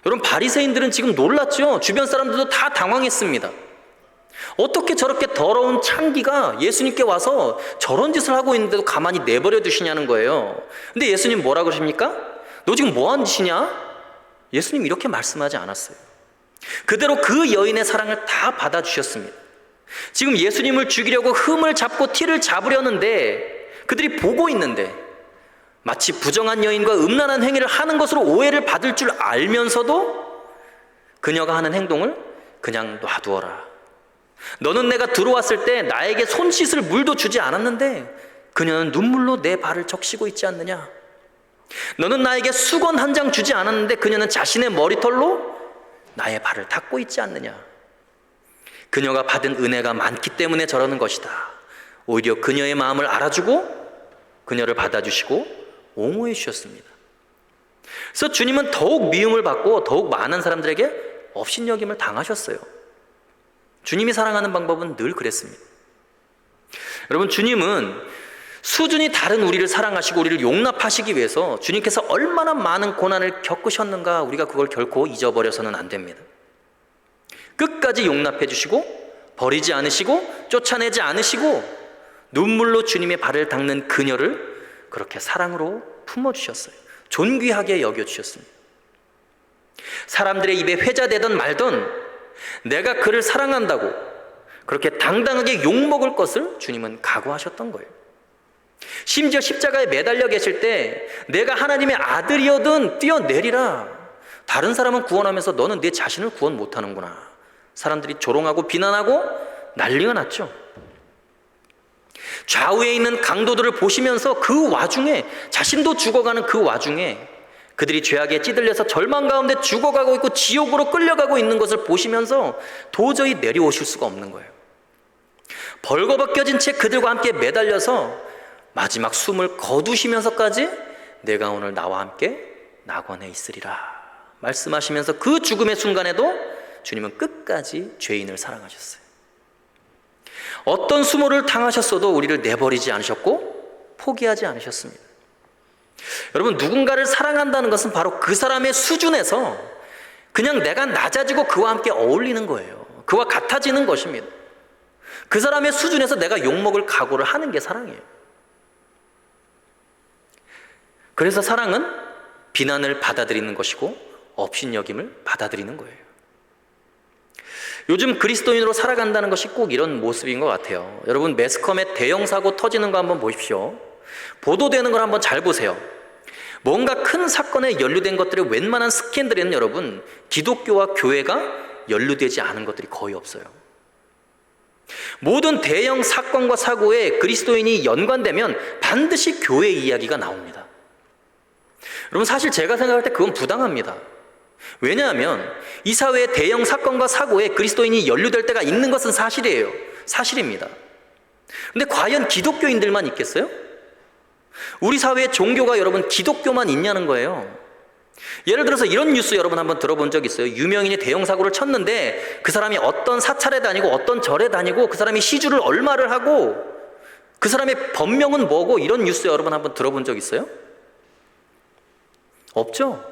여러분, 바리새인들은 지금 놀랐죠. 주변 사람들도 다 당황했습니다. 어떻게 저렇게 더러운 창기가 예수님께 와서 저런 짓을 하고 있는데도 가만히 내버려 두시냐는 거예요. 근데 예수님 뭐라 그러십니까? 너 지금 뭐 하는 짓이냐? 예수님 이렇게 말씀하지 않았어요. 그대로 그 여인의 사랑을 다 받아주셨습니다. 지금 예수님을 죽이려고 흠을 잡고 티를 잡으려는데 그들이 보고 있는데 마치 부정한 여인과 음란한 행위를 하는 것으로 오해를 받을 줄 알면서도 그녀가 하는 행동을 그냥 놔두어라. 너는 내가 들어왔을 때 나에게 손 씻을 물도 주지 않았는데 그녀는 눈물로 내 발을 적시고 있지 않느냐. 너는 나에게 수건 한 장 주지 않았는데 그녀는 자신의 머리털로 나의 발을 닦고 있지 않느냐. 그녀가 받은 은혜가 많기 때문에 저러는 것이다. 오히려 그녀의 마음을 알아주고 그녀를 받아주시고 옹호해 주셨습니다. 그래서 주님은 더욱 미움을 받고 더욱 많은 사람들에게 업신여김을 당하셨어요. 주님이 사랑하는 방법은 늘 그랬습니다. 여러분, 주님은 수준이 다른 우리를 사랑하시고 우리를 용납하시기 위해서 주님께서 얼마나 많은 고난을 겪으셨는가, 우리가 그걸 결코 잊어버려서는 안 됩니다. 끝까지 용납해 주시고 버리지 않으시고 쫓아내지 않으시고 눈물로 주님의 발을 닦는 그녀를 그렇게 사랑으로 품어주셨어요. 존귀하게 여겨주셨습니다. 사람들의 입에 회자되던 말던 내가 그를 사랑한다고 그렇게 당당하게 욕먹을 것을 주님은 각오하셨던 거예요. 심지어 십자가에 매달려 계실 때 내가 하나님의 아들이어든 뛰어내리라. 다른 사람은 구원하면서 너는 내 자신을 구원 못하는구나. 사람들이 조롱하고 비난하고 난리가 났죠. 좌우에 있는 강도들을 보시면서 그 와중에 자신도 죽어가는 그 와중에 그들이 죄악에 찌들려서 절망 가운데 죽어가고 있고 지옥으로 끌려가고 있는 것을 보시면서 도저히 내려오실 수가 없는 거예요. 벌거벗겨진 채 그들과 함께 매달려서 마지막 숨을 거두시면서까지 내가 오늘 나와 함께 낙원에 있으리라 말씀하시면서 그 죽음의 순간에도 주님은 끝까지 죄인을 사랑하셨어요. 어떤 수모를 당하셨어도 우리를 내버리지 않으셨고 포기하지 않으셨습니다. 여러분, 누군가를 사랑한다는 것은 바로 그 사람의 수준에서 그냥 내가 낮아지고 그와 함께 어울리는 거예요. 그와 같아지는 것입니다. 그 사람의 수준에서 내가 욕먹을 각오를 하는 게 사랑이에요. 그래서 사랑은 비난을 받아들이는 것이고 업신여김을 받아들이는 거예요. 요즘 그리스도인으로 살아간다는 것이 꼭 이런 모습인 것 같아요. 여러분, 매스컴에 대형 사고 터지는 거 한번 보십시오. 보도되는 걸 한번 잘 보세요. 뭔가 큰 사건에 연루된 것들의 웬만한 스캔들에는 여러분, 기독교와 교회가 연루되지 않은 것들이 거의 없어요. 모든 대형 사건과 사고에 그리스도인이 연관되면 반드시 교회 이야기가 나옵니다. 여러분, 사실 제가 생각할 때 그건 부당합니다. 왜냐하면 이 사회의 대형 사건과 사고에 그리스도인이 연루될 때가 있는 것은 사실이에요. 사실입니다. 근데 과연 기독교인들만 있겠어요? 우리 사회의 종교가 여러분 기독교만 있냐는 거예요. 예를 들어서 이런 뉴스 여러분 한번 들어본 적 있어요? 유명인이 대형 사고를 쳤는데 그 사람이 어떤 사찰에 다니고 어떤 절에 다니고 그 사람이 시주를 얼마를 하고 그 사람의 법명은 뭐고, 이런 뉴스 여러분 한번 들어본 적 있어요? 없죠?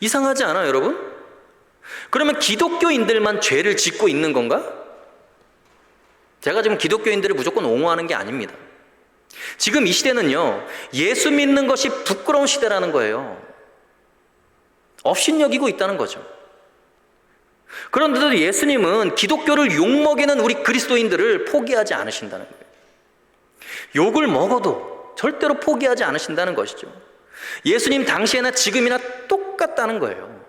이상하지 않아요, 여러분? 그러면 기독교인들만 죄를 짓고 있는 건가? 제가 지금 기독교인들을 무조건 옹호하는 게 아닙니다. 지금 이 시대는요, 예수 믿는 것이 부끄러운 시대라는 거예요. 업신여기고 있다는 거죠. 그런데도 예수님은 기독교를 욕먹이는 우리 그리스도인들을 포기하지 않으신다는 거예요. 욕을 먹어도 절대로 포기하지 않으신다는 것이죠. 예수님 당시에나 지금이나 똑같다는 거예요.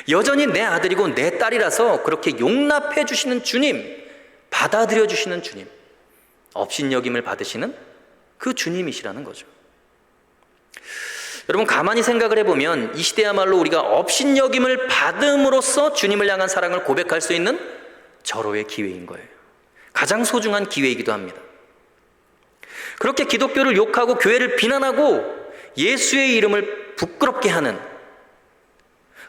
여전히 내 아들이고 내 딸이라서 그렇게 용납해 주시는 주님, 받아들여 주시는 주님, 업신여김을 받으시는 그 주님이시라는 거죠. 여러분, 가만히 생각을 해보면 이 시대야말로 우리가 업신여김을 받음으로써 주님을 향한 사랑을 고백할 수 있는 절호의 기회인 거예요. 가장 소중한 기회이기도 합니다. 그렇게 기독교를 욕하고 교회를 비난하고 예수의 이름을 부끄럽게 하는,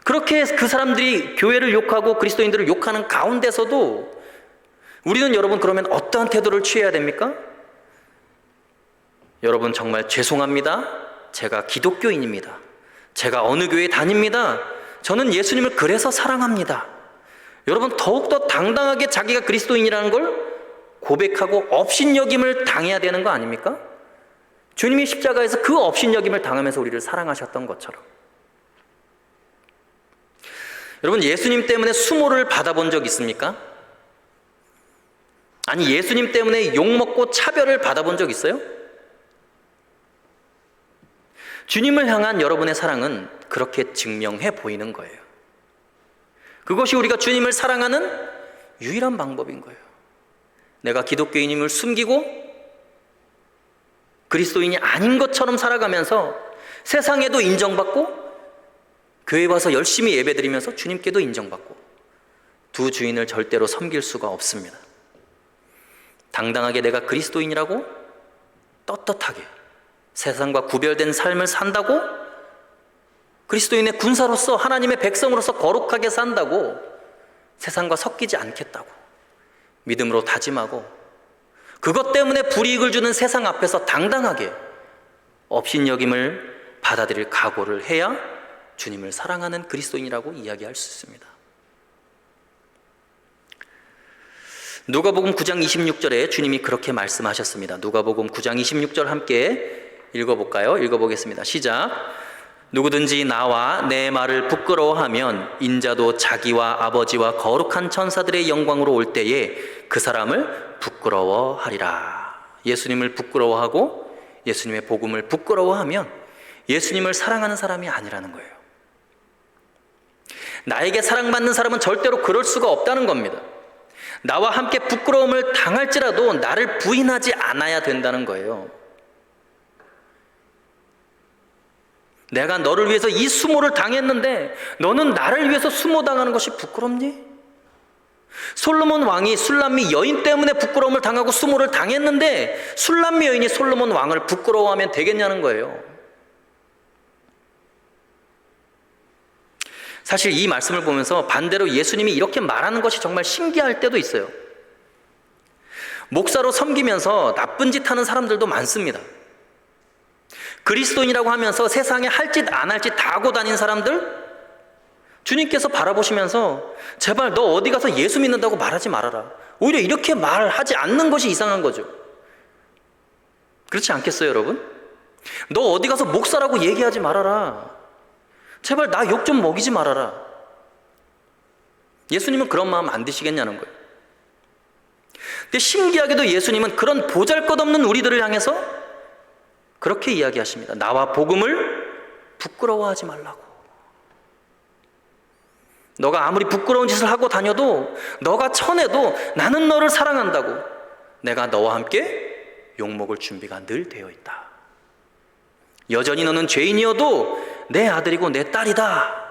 그렇게 그 사람들이 교회를 욕하고 그리스도인들을 욕하는 가운데서도 우리는 여러분 그러면 어떠한 태도를 취해야 됩니까? 여러분, 정말 죄송합니다. 제가 기독교인입니다. 제가 어느 교회에 다닙니다. 저는 예수님을 그래서 사랑합니다. 여러분, 더욱더 당당하게 자기가 그리스도인이라는 걸 고백하고 업신여김을 당해야 되는 거 아닙니까? 주님이 십자가에서 그 업신여김을 당하면서 우리를 사랑하셨던 것처럼. 여러분, 예수님 때문에 수모를 받아본 적 있습니까? 아니, 예수님 때문에 욕먹고 차별을 받아본 적 있어요? 주님을 향한 여러분의 사랑은 그렇게 증명해 보이는 거예요. 그것이 우리가 주님을 사랑하는 유일한 방법인 거예요. 내가 기독교인임을 숨기고 그리스도인이 아닌 것처럼 살아가면서 세상에도 인정받고 교회 와서 열심히 예배드리면서 주님께도 인정받고, 두 주인을 절대로 섬길 수가 없습니다. 당당하게 내가 그리스도인이라고 떳떳하게 세상과 구별된 삶을 산다고, 그리스도인의 군사로서 하나님의 백성으로서 거룩하게 산다고, 세상과 섞이지 않겠다고 믿음으로 다짐하고, 그것 때문에 불이익을 주는 세상 앞에서 당당하게 업신여김을 받아들일 각오를 해야 주님을 사랑하는 그리스도인이라고 이야기할 수 있습니다. 누가복음 9장 26절에 주님이 그렇게 말씀하셨습니다. 누가복음 9장 26절 함께 읽어볼까요? 읽어보겠습니다. 시작. 누구든지 나와 내 말을 부끄러워하면 인자도 자기와 아버지와 거룩한 천사들의 영광으로 올 때에 그 사람을 부끄러워하리라. 예수님을 부끄러워하고 예수님의 복음을 부끄러워하면 예수님을 사랑하는 사람이 아니라는 거예요. 나에게 사랑받는 사람은 절대로 그럴 수가 없다는 겁니다. 나와 함께 부끄러움을 당할지라도 나를 부인하지 않아야 된다는 거예요. 내가 너를 위해서 이 수모를 당했는데 너는 나를 위해서 수모당하는 것이 부끄럽니? 솔로몬 왕이 술람미 여인 때문에 부끄러움을 당하고 수모를 당했는데 술람미 여인이 솔로몬 왕을 부끄러워하면 되겠냐는 거예요. 사실 이 말씀을 보면서 반대로 예수님이 이렇게 말하는 것이 정말 신기할 때도 있어요. 목사로 섬기면서 나쁜 짓 하는 사람들도 많습니다. 그리스도인이라고 하면서 세상에 할 짓 안 할 짓 다 하고 다닌 사람들, 주님께서 바라보시면서 제발 너 어디 가서 예수 믿는다고 말하지 말아라. 오히려 이렇게 말하지 않는 것이 이상한 거죠. 그렇지 않겠어요, 여러분? 너 어디 가서 목사라고 얘기하지 말아라. 제발 나 욕 좀 먹이지 말아라. 예수님은 그런 마음 안 드시겠냐는 거예요. 근데 신기하게도 예수님은 그런 보잘것없는 우리들을 향해서 그렇게 이야기하십니다. 나와 복음을 부끄러워하지 말라고. 너가 아무리 부끄러운 짓을 하고 다녀도, 너가 쳐내도 나는 너를 사랑한다고. 내가 너와 함께 욕먹을 준비가 늘 되어 있다. 여전히 너는 죄인이어도 내 아들이고 내 딸이다.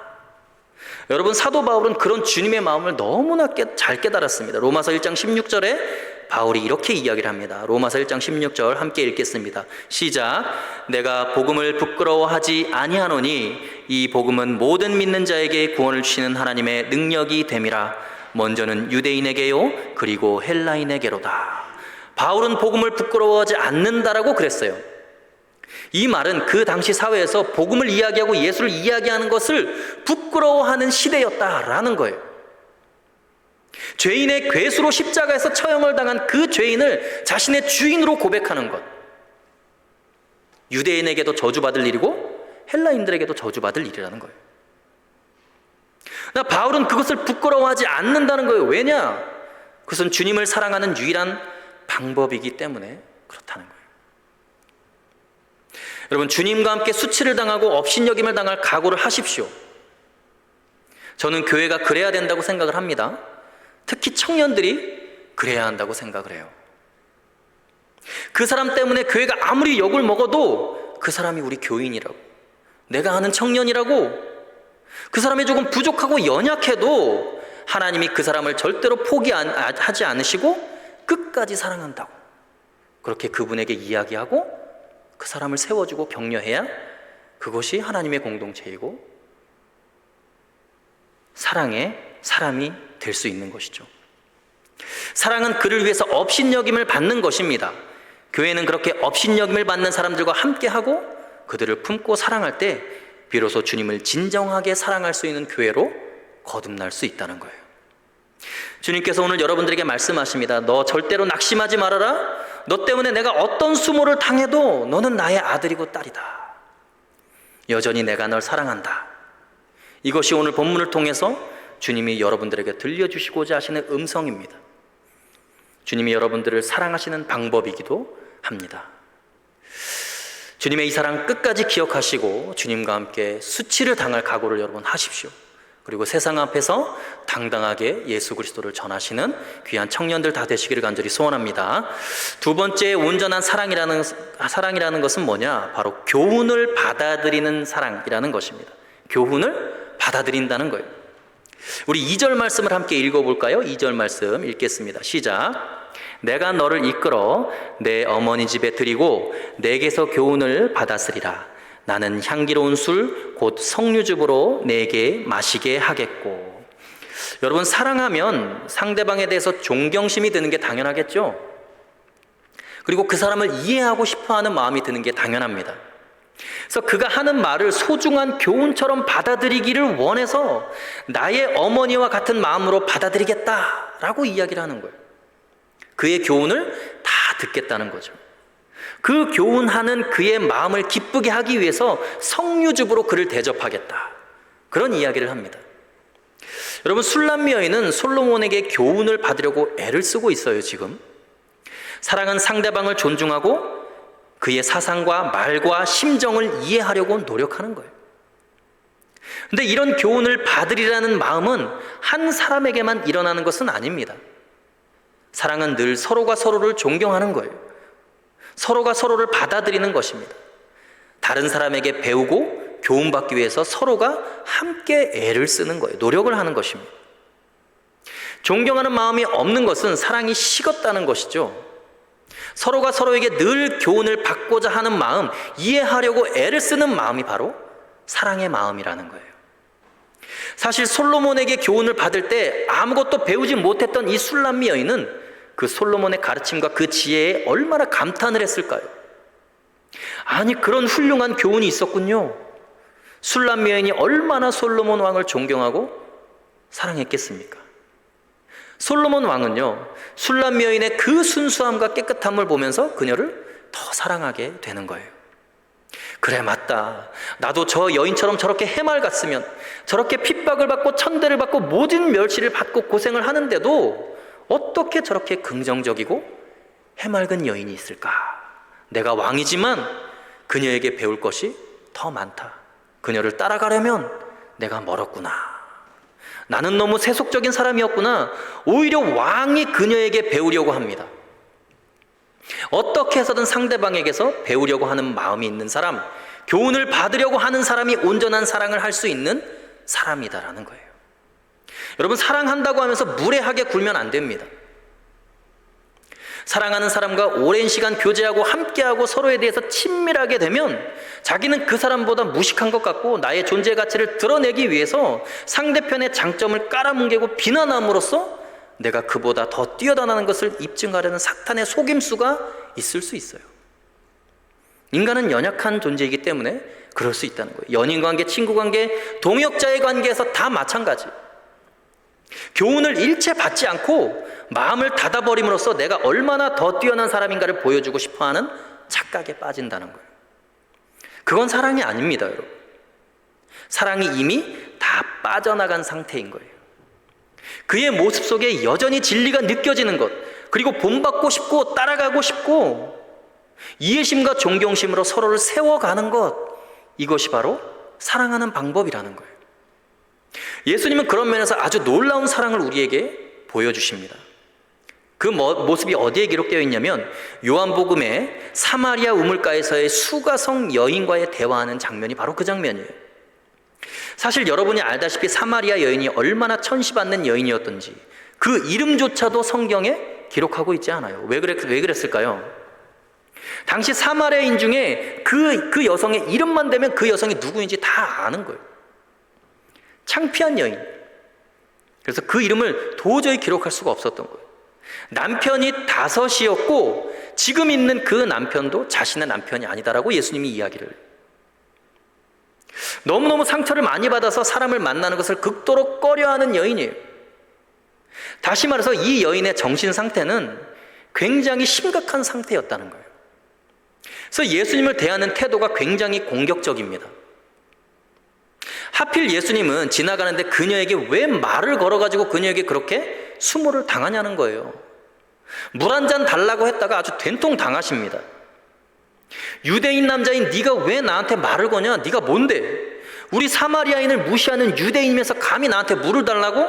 여러분, 사도 바울은 그런 주님의 마음을 너무나 잘 깨달았습니다. 로마서 1장 16절에 바울이 이렇게 이야기를 합니다. 로마서 1장 16절 함께 읽겠습니다. 시작. 내가 복음을 부끄러워하지 아니하노니 이 복음은 모든 믿는 자에게 구원을 주시는 하나님의 능력이 됨이라. 먼저는 유대인에게요 그리고 헬라인에게로다. 바울은 복음을 부끄러워하지 않는다라고 그랬어요. 이 말은 그 당시 사회에서 복음을 이야기하고 예수를 이야기하는 것을 부끄러워하는 시대였다라는 거예요. 죄인의 괴수로 십자가에서 처형을 당한 그 죄인을 자신의 주인으로 고백하는 것, 유대인에게도 저주받을 일이고 헬라인들에게도 저주받을 일이라는 거예요. 바울은 그것을 부끄러워하지 않는다는 거예요. 왜냐? 그것은 주님을 사랑하는 유일한 방법이기 때문에 그렇다는 거예요. 여러분, 주님과 함께 수치를 당하고 업신여김을 당할 각오를 하십시오. 저는 교회가 그래야 된다고 생각을 합니다. 특히 청년들이 그래야 한다고 생각을 해요. 그 사람 때문에 교회가 아무리 욕을 먹어도 그 사람이 우리 교인이라고, 내가 아는 청년이라고, 그 사람이 조금 부족하고 연약해도 하나님이 그 사람을 절대로 포기하지 않으시고 끝까지 사랑한다고, 그렇게 그분에게 이야기하고 그 사람을 세워주고 격려해야 그것이 하나님의 공동체이고 사랑의 사람이 될 수 있는 것이죠. 사랑은 그를 위해서 업신여김을 받는 것입니다. 교회는 그렇게 업신여김을 받는 사람들과 함께하고 그들을 품고 사랑할 때 비로소 주님을 진정하게 사랑할 수 있는 교회로 거듭날 수 있다는 거예요. 주님께서 오늘 여러분들에게 말씀하십니다. 너 절대로 낙심하지 말아라. 너 때문에 내가 어떤 수모를 당해도 너는 나의 아들이고 딸이다. 여전히 내가 널 사랑한다. 이것이 오늘 본문을 통해서 주님이 여러분들에게 들려주시고자 하시는 음성입니다. 주님이 여러분들을 사랑하시는 방법이기도 합니다. 주님의 이 사랑 끝까지 기억하시고 주님과 함께 수치를 당할 각오를 여러분 하십시오. 그리고 세상 앞에서 당당하게 예수 그리스도를 전하시는 귀한 청년들 다 되시기를 간절히 소원합니다. 두 번째, 온전한 사랑이라는 것은 뭐냐? 바로 교훈을 받아들이는 사랑이라는 것입니다. 교훈을 받아들인다는 거예요. 우리 2절 말씀을 함께 읽어볼까요? 2절 말씀 읽겠습니다. 시작. 내가 너를 이끌어 내 어머니 집에 드리고 내게서 교훈을 받았으리라. 나는 향기로운 술 곧 석류즙으로 내게 마시게 하겠고. 여러분, 사랑하면 상대방에 대해서 존경심이 드는 게 당연하겠죠. 그리고 그 사람을 이해하고 싶어하는 마음이 드는 게 당연합니다. 그래서 그가 하는 말을 소중한 교훈처럼 받아들이기를 원해서 나의 어머니와 같은 마음으로 받아들이겠다라고 이야기를 하는 거예요. 그의 교훈을 다 듣겠다는 거죠. 그 교훈하는 그의 마음을 기쁘게 하기 위해서 석류즙으로 그를 대접하겠다, 그런 이야기를 합니다. 여러분, 술람미 여인은 솔로몬에게 교훈을 받으려고 애를 쓰고 있어요. 지금 사랑은 상대방을 존중하고 그의 사상과 말과 심정을 이해하려고 노력하는 거예요. 근데 이런 교훈을 받으리라는 마음은 한 사람에게만 일어나는 것은 아닙니다. 사랑은 늘 서로가 서로를 존경하는 거예요. 서로가 서로를 받아들이는 것입니다. 다른 사람에게 배우고 교훈받기 위해서 서로가 함께 애를 쓰는 거예요. 노력을 하는 것입니다. 존경하는 마음이 없는 것은 사랑이 식었다는 것이죠. 서로가 서로에게 늘 교훈을 받고자 하는 마음, 이해하려고 애를 쓰는 마음이 바로 사랑의 마음이라는 거예요. 사실 솔로몬에게 교훈을 받을 때 아무것도 배우지 못했던 이 술람미 여인은 그 솔로몬의 가르침과 그 지혜에 얼마나 감탄을 했을까요? 아니, 그런 훌륭한 교훈이 있었군요. 술람미 여인이 얼마나 솔로몬 왕을 존경하고 사랑했겠습니까? 솔로몬 왕은요, 술람미 여인의 그 순수함과 깨끗함을 보면서 그녀를 더 사랑하게 되는 거예요. 그래, 맞다. 나도 저 여인처럼 저렇게 해맑았으면, 저렇게 핍박을 받고 천대를 받고 모든 멸시를 받고 고생을 하는데도 어떻게 저렇게 긍정적이고 해맑은 여인이 있을까? 내가 왕이지만 그녀에게 배울 것이 더 많다. 그녀를 따라가려면 내가 멀었구나. 나는 너무 세속적인 사람이었구나. 오히려 왕이 그녀에게 배우려고 합니다. 어떻게 해서든 상대방에게서 배우려고 하는 마음이 있는 사람, 교훈을 받으려고 하는 사람이 온전한 사랑을 할 수 있는 사람이다라는 거예요. 여러분, 사랑한다고 하면서 무례하게 굴면 안 됩니다. 사랑하는 사람과 오랜 시간 교제하고 함께하고 서로에 대해서 친밀하게 되면 자기는 그 사람보다 무식한 것 같고 나의 존재 가치를 드러내기 위해서 상대편의 장점을 깔아뭉개고 비난함으로써 내가 그보다 더 뛰어나다는 것을 입증하려는 사탄의 속임수가 있을 수 있어요. 인간은 연약한 존재이기 때문에 그럴 수 있다는 거예요. 연인관계, 친구관계, 동역자의 관계에서 다 마찬가지. 교훈을 일체 받지 않고 마음을 닫아버림으로써 내가 얼마나 더 뛰어난 사람인가를 보여주고 싶어하는 착각에 빠진다는 거예요. 그건 사랑이 아닙니다, 여러분. 사랑이 이미 다 빠져나간 상태인 거예요. 그의 모습 속에 여전히 진리가 느껴지는 것, 그리고 본받고 싶고 따라가고 싶고 이해심과 존경심으로 서로를 세워가는 것, 이것이 바로 사랑하는 방법이라는 거예요. 예수님은 그런 면에서 아주 놀라운 사랑을 우리에게 보여주십니다. 그 모습이 어디에 기록되어 있냐면 요한복음에 사마리아 우물가에서의 수가성 여인과의 대화하는 장면이 바로 그 장면이에요. 사실 여러분이 알다시피 사마리아 여인이 얼마나 천시받는 여인이었던지 그 이름조차도 성경에 기록하고 있지 않아요. 왜 그랬을까요? 당시 사마리아인 중에 그 여성의 이름만 대면 그 여성이 누구인지 다 아는 거예요. 창피한 여인. 그래서 그 이름을 도저히 기록할 수가 없었던 거예요. 남편이 5이었고 지금 있는 그 남편도 자신의 남편이 아니다라고 예수님이 이야기를 해요. 너무너무 상처를 많이 받아서 사람을 만나는 것을 극도로 꺼려하는 여인이에요. 다시 말해서 이 여인의 정신 상태는 굉장히 심각한 상태였다는 거예요. 그래서 예수님을 대하는 태도가 굉장히 공격적입니다. 하필 예수님은 지나가는데 그녀에게 왜 말을 걸어가지고 그녀에게 그렇게 수모를 당하냐는 거예요. 물 한 잔 달라고 했다가 아주 된통 당하십니다. 유대인 남자인 네가 왜 나한테 말을 거냐? 네가 뭔데? 우리 사마리아인을 무시하는 유대인이면서 감히 나한테 물을 달라고?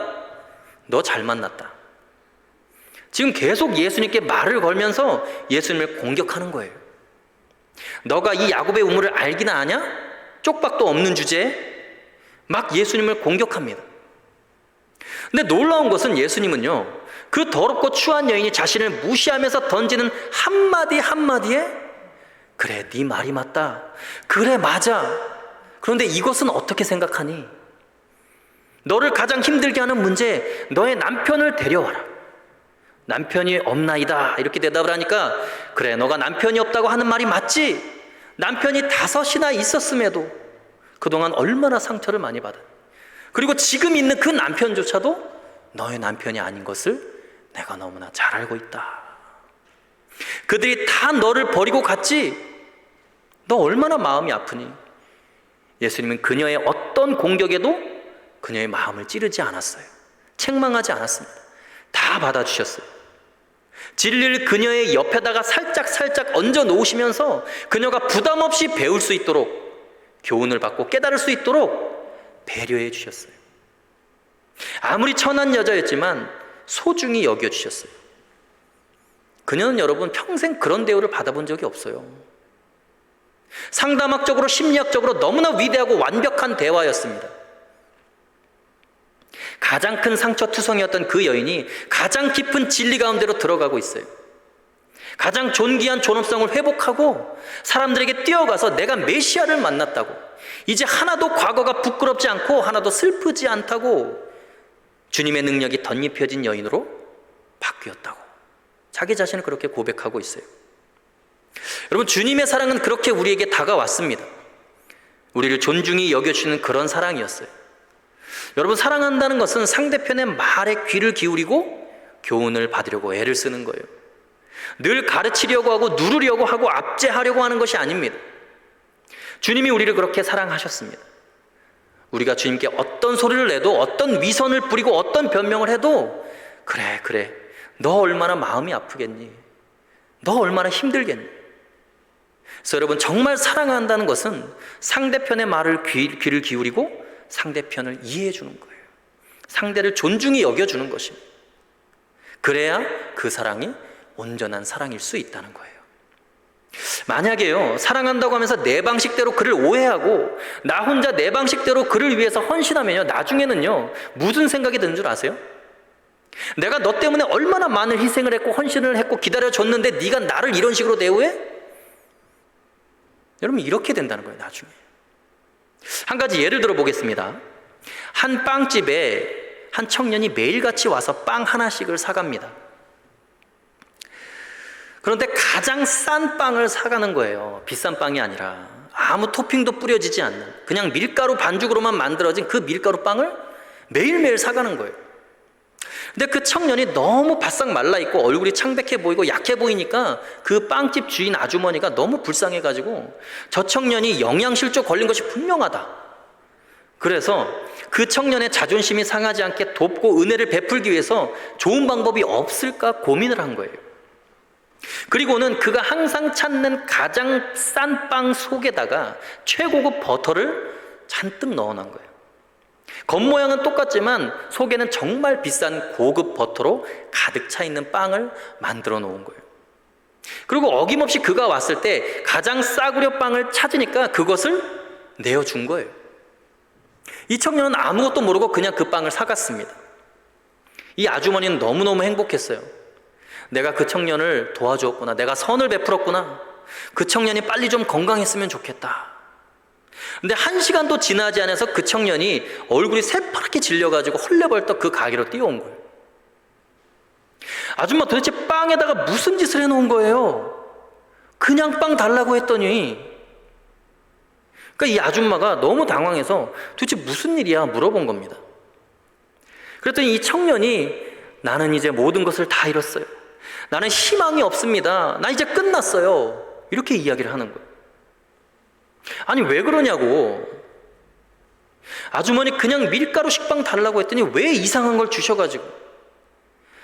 너 잘 만났다. 지금 계속 예수님께 말을 걸면서 예수님을 공격하는 거예요. 너가 이 야곱의 우물을 알기나 아냐? 쪽박도 없는 주제에 막 예수님을 공격합니다. 근데 놀라운 것은 예수님은요, 그 더럽고 추한 여인이 자신을 무시하면서 던지는 한마디 한마디에 그래, 네 말이 맞다. 그래, 맞아. 그런데 이것은 어떻게 생각하니? 너를 가장 힘들게 하는 문제, 너의 남편을 데려와라. 남편이 없나이다. 이렇게 대답을 하니까 그래, 너가 남편이 없다고 하는 말이 맞지? 남편이 5이나 있었음에도 그동안 얼마나 상처를 많이 받아. 그리고 지금 있는 그 남편조차도 너의 남편이 아닌 것을 내가 너무나 잘 알고 있다. 그들이 다 너를 버리고 갔지? 너 얼마나 마음이 아프니? 예수님은 그녀의 어떤 공격에도 그녀의 마음을 찌르지 않았어요. 책망하지 않았습니다. 다 받아주셨어요. 진리를 그녀의 옆에다가 살짝 얹어 놓으시면서 그녀가 부담 없이 배울 수 있도록, 교훈을 받고 깨달을 수 있도록 배려해 주셨어요. 아무리 천한 여자였지만 소중히 여겨주셨어요. 그녀는 여러분 평생 그런 대우를 받아본 적이 없어요. 상담학적으로 심리학적으로 너무나 위대하고 완벽한 대화였습니다. 가장 큰 상처투성이었던 그 여인이 가장 깊은 진리 가운데로 들어가고 있어요. 가장 존귀한 존엄성을 회복하고 사람들에게 뛰어가서 내가 메시아를 만났다고, 이제 하나도 과거가 부끄럽지 않고 하나도 슬프지 않다고 주님의 능력이 덧입혀진 여인으로 바뀌었다고 자기 자신을 그렇게 고백하고 있어요. 여러분, 주님의 사랑은 그렇게 우리에게 다가왔습니다. 우리를 존중히 여겨주시는 그런 사랑이었어요. 여러분, 사랑한다는 것은 상대편의 말에 귀를 기울이고 교훈을 받으려고 애를 쓰는 거예요. 늘 가르치려고 하고 누르려고 하고 압제하려고 하는 것이 아닙니다. 주님이 우리를 그렇게 사랑하셨습니다. 우리가 주님께 어떤 소리를 내도, 어떤 위선을 부리고, 어떤 변명을 해도 그래 너 얼마나 마음이 아프겠니? 너 얼마나 힘들겠니? 그래서 여러분, 정말 사랑한다는 것은 상대편의 말을 귀를 기울이고 상대편을 이해해 주는 거예요. 상대를 존중히 여겨주는 것입니다. 그래야 그 사랑이 온전한 사랑일 수 있다는 거예요. 만약에요, 사랑한다고 하면서 내 방식대로 그를 오해하고 나 혼자 내 방식대로 그를 위해서 헌신하면요, 나중에는요 무슨 생각이 드는 줄 아세요? 내가 너 때문에 얼마나 많은 희생을 했고 헌신을 했고 기다려줬는데 네가 나를 이런 식으로 대우해? 여러분, 이렇게 된다는 거예요. 나중에 한 가지 예를 들어 보겠습니다. 한 빵집에 한 청년이 매일같이 와서 빵 하나씩을 사갑니다. 그런데 가장 싼 빵을 사가는 거예요. 비싼 빵이 아니라 아무 토핑도 뿌려지지 않는 그냥 밀가루 반죽으로만 만들어진 그 밀가루 빵을 매일매일 사가는 거예요. 근데 그 청년이 너무 바싹 말라있고 얼굴이 창백해 보이고 약해 보이니까 그 빵집 주인 아주머니가 너무 불쌍해가지고 저 청년이 영양실조 걸린 것이 분명하다, 그래서 그 청년의 자존심이 상하지 않게 돕고 은혜를 베풀기 위해서 좋은 방법이 없을까 고민을 한 거예요. 그리고는 그가 항상 찾는 가장 싼 빵 속에다가 최고급 버터를 잔뜩 넣어놓은 거예요. 겉모양은 똑같지만 속에는 정말 비싼 고급 버터로 가득 차 있는 빵을 만들어 놓은 거예요. 그리고 어김없이 그가 왔을 때 가장 싸구려 빵을 찾으니까 그것을 내어준 거예요. 이 청년은 아무것도 모르고 그냥 그 빵을 사갔습니다. 이 아주머니는 너무너무 행복했어요. 내가 그 청년을 도와주었구나, 내가 선을 베풀었구나, 그 청년이 빨리 좀 건강했으면 좋겠다. 근데 1시간도 지나지 않아서 그 청년이 얼굴이 새파랗게 질려가지고 헐레벌떡 그 가게로 뛰어온 거예요. 아줌마, 도대체 빵에다가 무슨 짓을 해놓은 거예요? 그냥 빵 달라고 했더니. 그러니까 이 아줌마가 너무 당황해서 도대체 무슨 일이야 물어본 겁니다. 그랬더니 이 청년이 나는 이제 모든 것을 다 잃었어요. 나는 희망이 없습니다. 나 이제 끝났어요. 이렇게 이야기를 하는 거예요. 아니, 왜 그러냐고. 아주머니 그냥 밀가루 식빵 달라고 했더니 왜 이상한 걸 주셔가지고,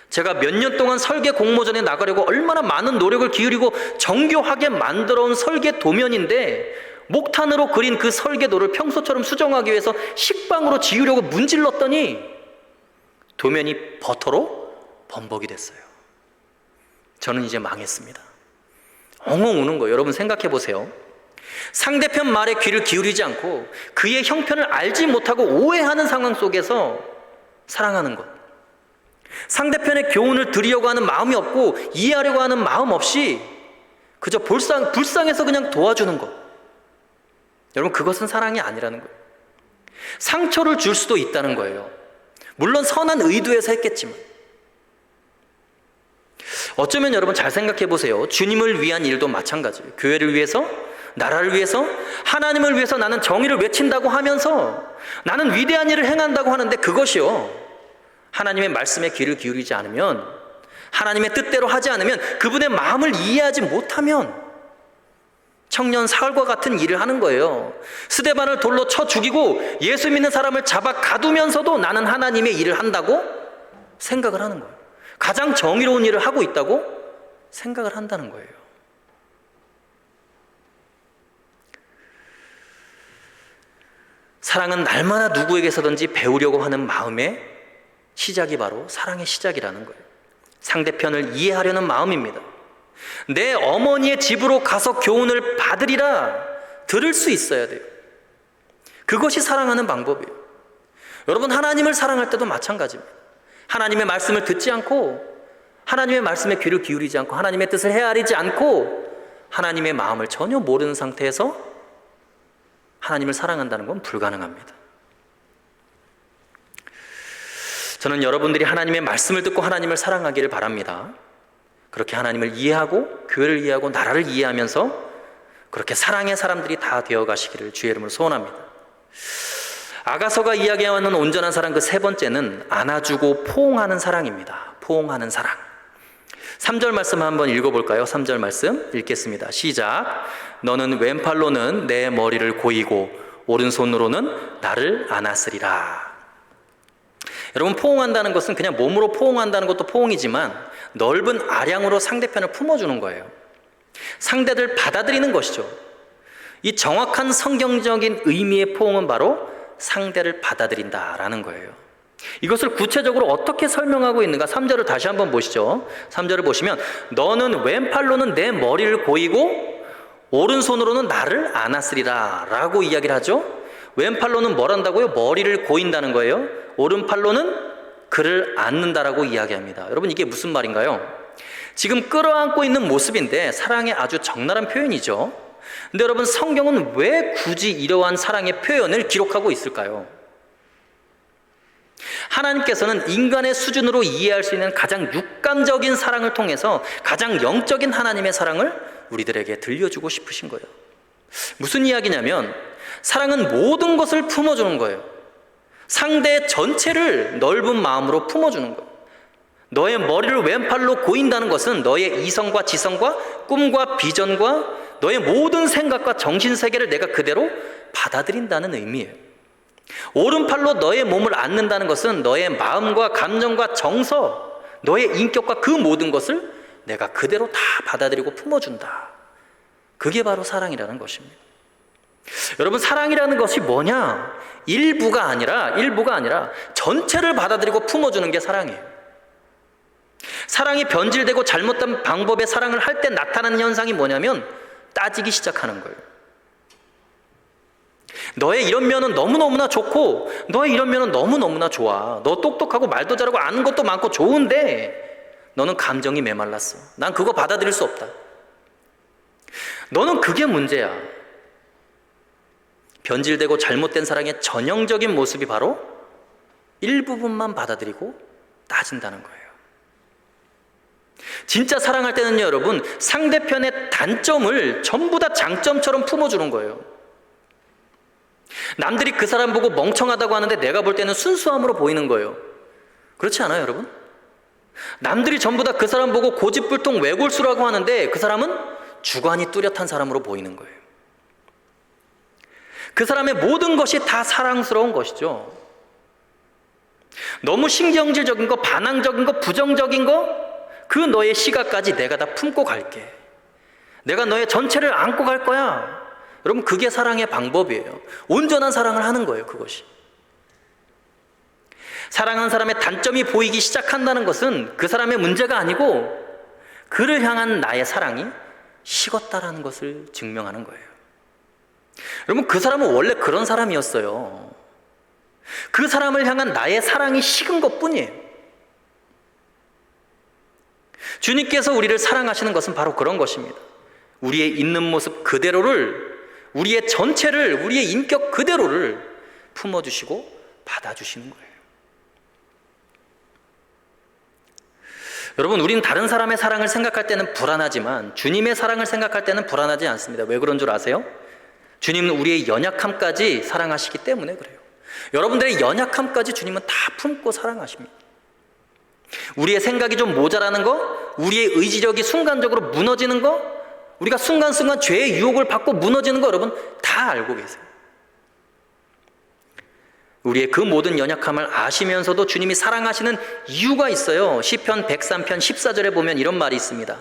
제가 몇 년 동안 설계 공모전에 나가려고 얼마나 많은 노력을 기울이고 정교하게 만들어온 설계 도면인데 목탄으로 그린 그 설계도를 평소처럼 수정하기 위해서 식빵으로 지우려고 문질렀더니 도면이 버터로 범벅이 됐어요. 저는 이제 망했습니다. 엉엉 우는 거예요. 여러분 생각해 보세요. 상대편 말에 귀를 기울이지 않고 그의 형편을 알지 못하고 오해하는 상황 속에서 사랑하는 것, 상대편의 교훈을 드리려고 하는 마음이 없고 이해하려고 하는 마음 없이 그저 불쌍해서 그냥 도와주는 것, 여러분 그것은 사랑이 아니라는 거예요. 상처를 줄 수도 있다는 거예요. 물론 선한 의도에서 했겠지만. 어쩌면 여러분 잘 생각해 보세요. 주님을 위한 일도 마찬가지예요. 교회를 위해서, 나라를 위해서, 하나님을 위해서 나는 정의를 외친다고 하면서 나는 위대한 일을 행한다고 하는데 그것이요, 하나님의 말씀에 귀를 기울이지 않으면, 하나님의 뜻대로 하지 않으면, 그분의 마음을 이해하지 못하면 청년 사울과 같은 일을 하는 거예요. 스데반을 돌로 쳐 죽이고 예수 믿는 사람을 잡아 가두면서도 나는 하나님의 일을 한다고 생각을 하는 거예요. 가장 정의로운 일을 하고 있다고 생각을 한다는 거예요. 사랑은 날마다 누구에게서든지 배우려고 하는 마음의 시작이 바로 사랑의 시작이라는 거예요. 상대편을 이해하려는 마음입니다. 내 어머니의 집으로 가서 교훈을 받으리라 들을 수 있어야 돼요. 그것이 사랑하는 방법이에요. 여러분, 하나님을 사랑할 때도 마찬가지입니다. 하나님의 말씀을 듣지 않고, 하나님의 말씀에 귀를 기울이지 않고, 하나님의 뜻을 헤아리지 않고, 하나님의 마음을 전혀 모르는 상태에서 하나님을 사랑한다는 건 불가능합니다. 저는 여러분들이 하나님의 말씀을 듣고 하나님을 사랑하기를 바랍니다. 그렇게 하나님을 이해하고, 교회를 이해하고, 나라를 이해하면서 그렇게 사랑의 사람들이 다 되어 가시기를 주의 이름으로 소원합니다. 아가서가 이야기하는 온전한 사랑, 그 세 번째는 안아주고 포옹하는 사랑입니다. 포옹하는 사랑. 3절 말씀 한번 읽어볼까요? 3절 말씀 읽겠습니다. 시작. 너는 왼팔로는 내 머리를 고이고 오른손으로는 나를 안았으리라. 여러분, 포옹한다는 것은 그냥 몸으로 포옹한다는 것도 포옹이지만 넓은 아량으로 상대편을 품어주는 거예요. 상대를 받아들이는 것이죠. 이 정확한 성경적인 의미의 포옹은 바로 상대를 받아들인다라는 거예요. 이것을 구체적으로 어떻게 설명하고 있는가? 3절을 다시 한번 보시죠. 3절을 보시면 너는 왼팔로는 내 머리를 고이고 오른손으로는 나를 안았으리라 라고 이야기를 하죠. 왼팔로는 뭘 한다고요? 머리를 고인다는 거예요. 오른팔로는 그를 안는다라고 이야기합니다. 여러분, 이게 무슨 말인가요? 지금 끌어안고 있는 모습인데 사랑의 아주 적나라한 표현이죠. 근데 여러분, 성경은 왜 굳이 이러한 사랑의 표현을 기록하고 있을까요? 하나님께서는 인간의 수준으로 이해할 수 있는 가장 육감적인 사랑을 통해서 가장 영적인 하나님의 사랑을 우리들에게 들려주고 싶으신 거예요. 무슨 이야기냐면 사랑은 모든 것을 품어주는 거예요. 상대의 전체를 넓은 마음으로 품어주는 거예요. 너의 머리를 왼팔로 고인다는 것은 너의 이성과 지성과 꿈과 비전과 너의 모든 생각과 정신세계를 내가 그대로 받아들인다는 의미예요. 오른팔로 너의 몸을 안는다는 것은 너의 마음과 감정과 정서, 너의 인격과 그 모든 것을 내가 그대로 다 받아들이고 품어준다. 그게 바로 사랑이라는 것입니다. 여러분, 사랑이라는 것이 뭐냐? 일부가 아니라 전체를 받아들이고 품어주는 게 사랑이에요. 사랑이 변질되고 잘못된 방법의 사랑을 할 때 나타나는 현상이 뭐냐면 따지기 시작하는 거예요. 너의 이런 면은 너무너무나 좋고 너의 이런 면은 너무너무나 좋아. 너 똑똑하고 말도 잘하고 아는 것도 많고 좋은데 너는 감정이 메말랐어. 난 그거 받아들일 수 없다. 너는 그게 문제야. 변질되고 잘못된 사랑의 전형적인 모습이 바로 일부분만 받아들이고 따진다는 거예요. 진짜 사랑할 때는요, 여러분, 상대편의 단점을 전부 다 장점처럼 품어주는 거예요. 남들이 그 사람 보고 멍청하다고 하는데 내가 볼 때는 순수함으로 보이는 거예요. 그렇지 않아요, 여러분? 남들이 전부 다 그 사람 보고 고집불통 외골수라고 하는데 그 사람은 주관이 뚜렷한 사람으로 보이는 거예요. 그 사람의 모든 것이 다 사랑스러운 것이죠. 너무 신경질적인 거, 반항적인 거, 부정적인 거, 그 너의 시각까지 내가 다 품고 갈게. 내가 너의 전체를 안고 갈 거야. 여러분, 그게 사랑의 방법이에요. 온전한 사랑을 하는 거예요, 그것이. 사랑하는 사람의 단점이 보이기 시작한다는 것은 그 사람의 문제가 아니고 그를 향한 나의 사랑이 식었다라는 것을 증명하는 거예요. 여러분, 그 사람은 원래 그런 사람이었어요. 그 사람을 향한 나의 사랑이 식은 것뿐이에요. 주님께서 우리를 사랑하시는 것은 바로 그런 것입니다. 우리의 있는 모습 그대로를, 우리의 전체를, 우리의 인격 그대로를 품어주시고 받아주시는 거예요. 여러분, 우린 다른 사람의 사랑을 생각할 때는 불안하지만 주님의 사랑을 생각할 때는 불안하지 않습니다. 왜 그런 줄 아세요? 주님은 우리의 연약함까지 사랑하시기 때문에 그래요. 여러분들의 연약함까지 주님은 다 품고 사랑하십니다. 우리의 생각이 좀 모자라는 거, 우리의 의지력이 순간적으로 무너지는 거, 우리가 순간순간 죄의 유혹을 받고 무너지는 거 여러분 다 알고 계세요. 우리의 그 모든 연약함을 아시면서도 주님이 사랑하시는 이유가 있어요. 시편 103편 14절에 보면 이런 말이 있습니다.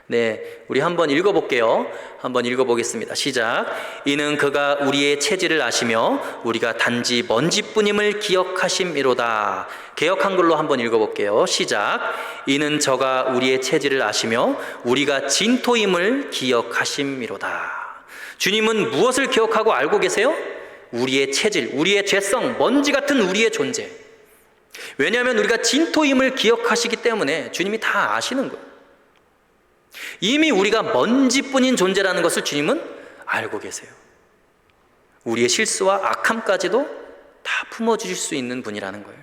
네, 우리 한번 읽어볼게요. 한번 읽어보겠습니다. 시작. 이는 그가 우리의 체질을 아시며 우리가 단지 먼지뿐임을 기억하심이로다. 개역 한글로 한번 읽어볼게요. 시작. 이는 저가 우리의 체질을 아시며 우리가 진토임을 기억하심이로다. 주님은 무엇을 기억하고 알고 계세요? 우리의 체질, 우리의 죄성, 먼지 같은 우리의 존재. 왜냐하면 우리가 진토임을 기억하시기 때문에 주님이 다 아시는 거예요. 이미 우리가 먼지뿐인 존재라는 것을 주님은 알고 계세요. 우리의 실수와 악함까지도 다 품어주실 수 있는 분이라는 거예요.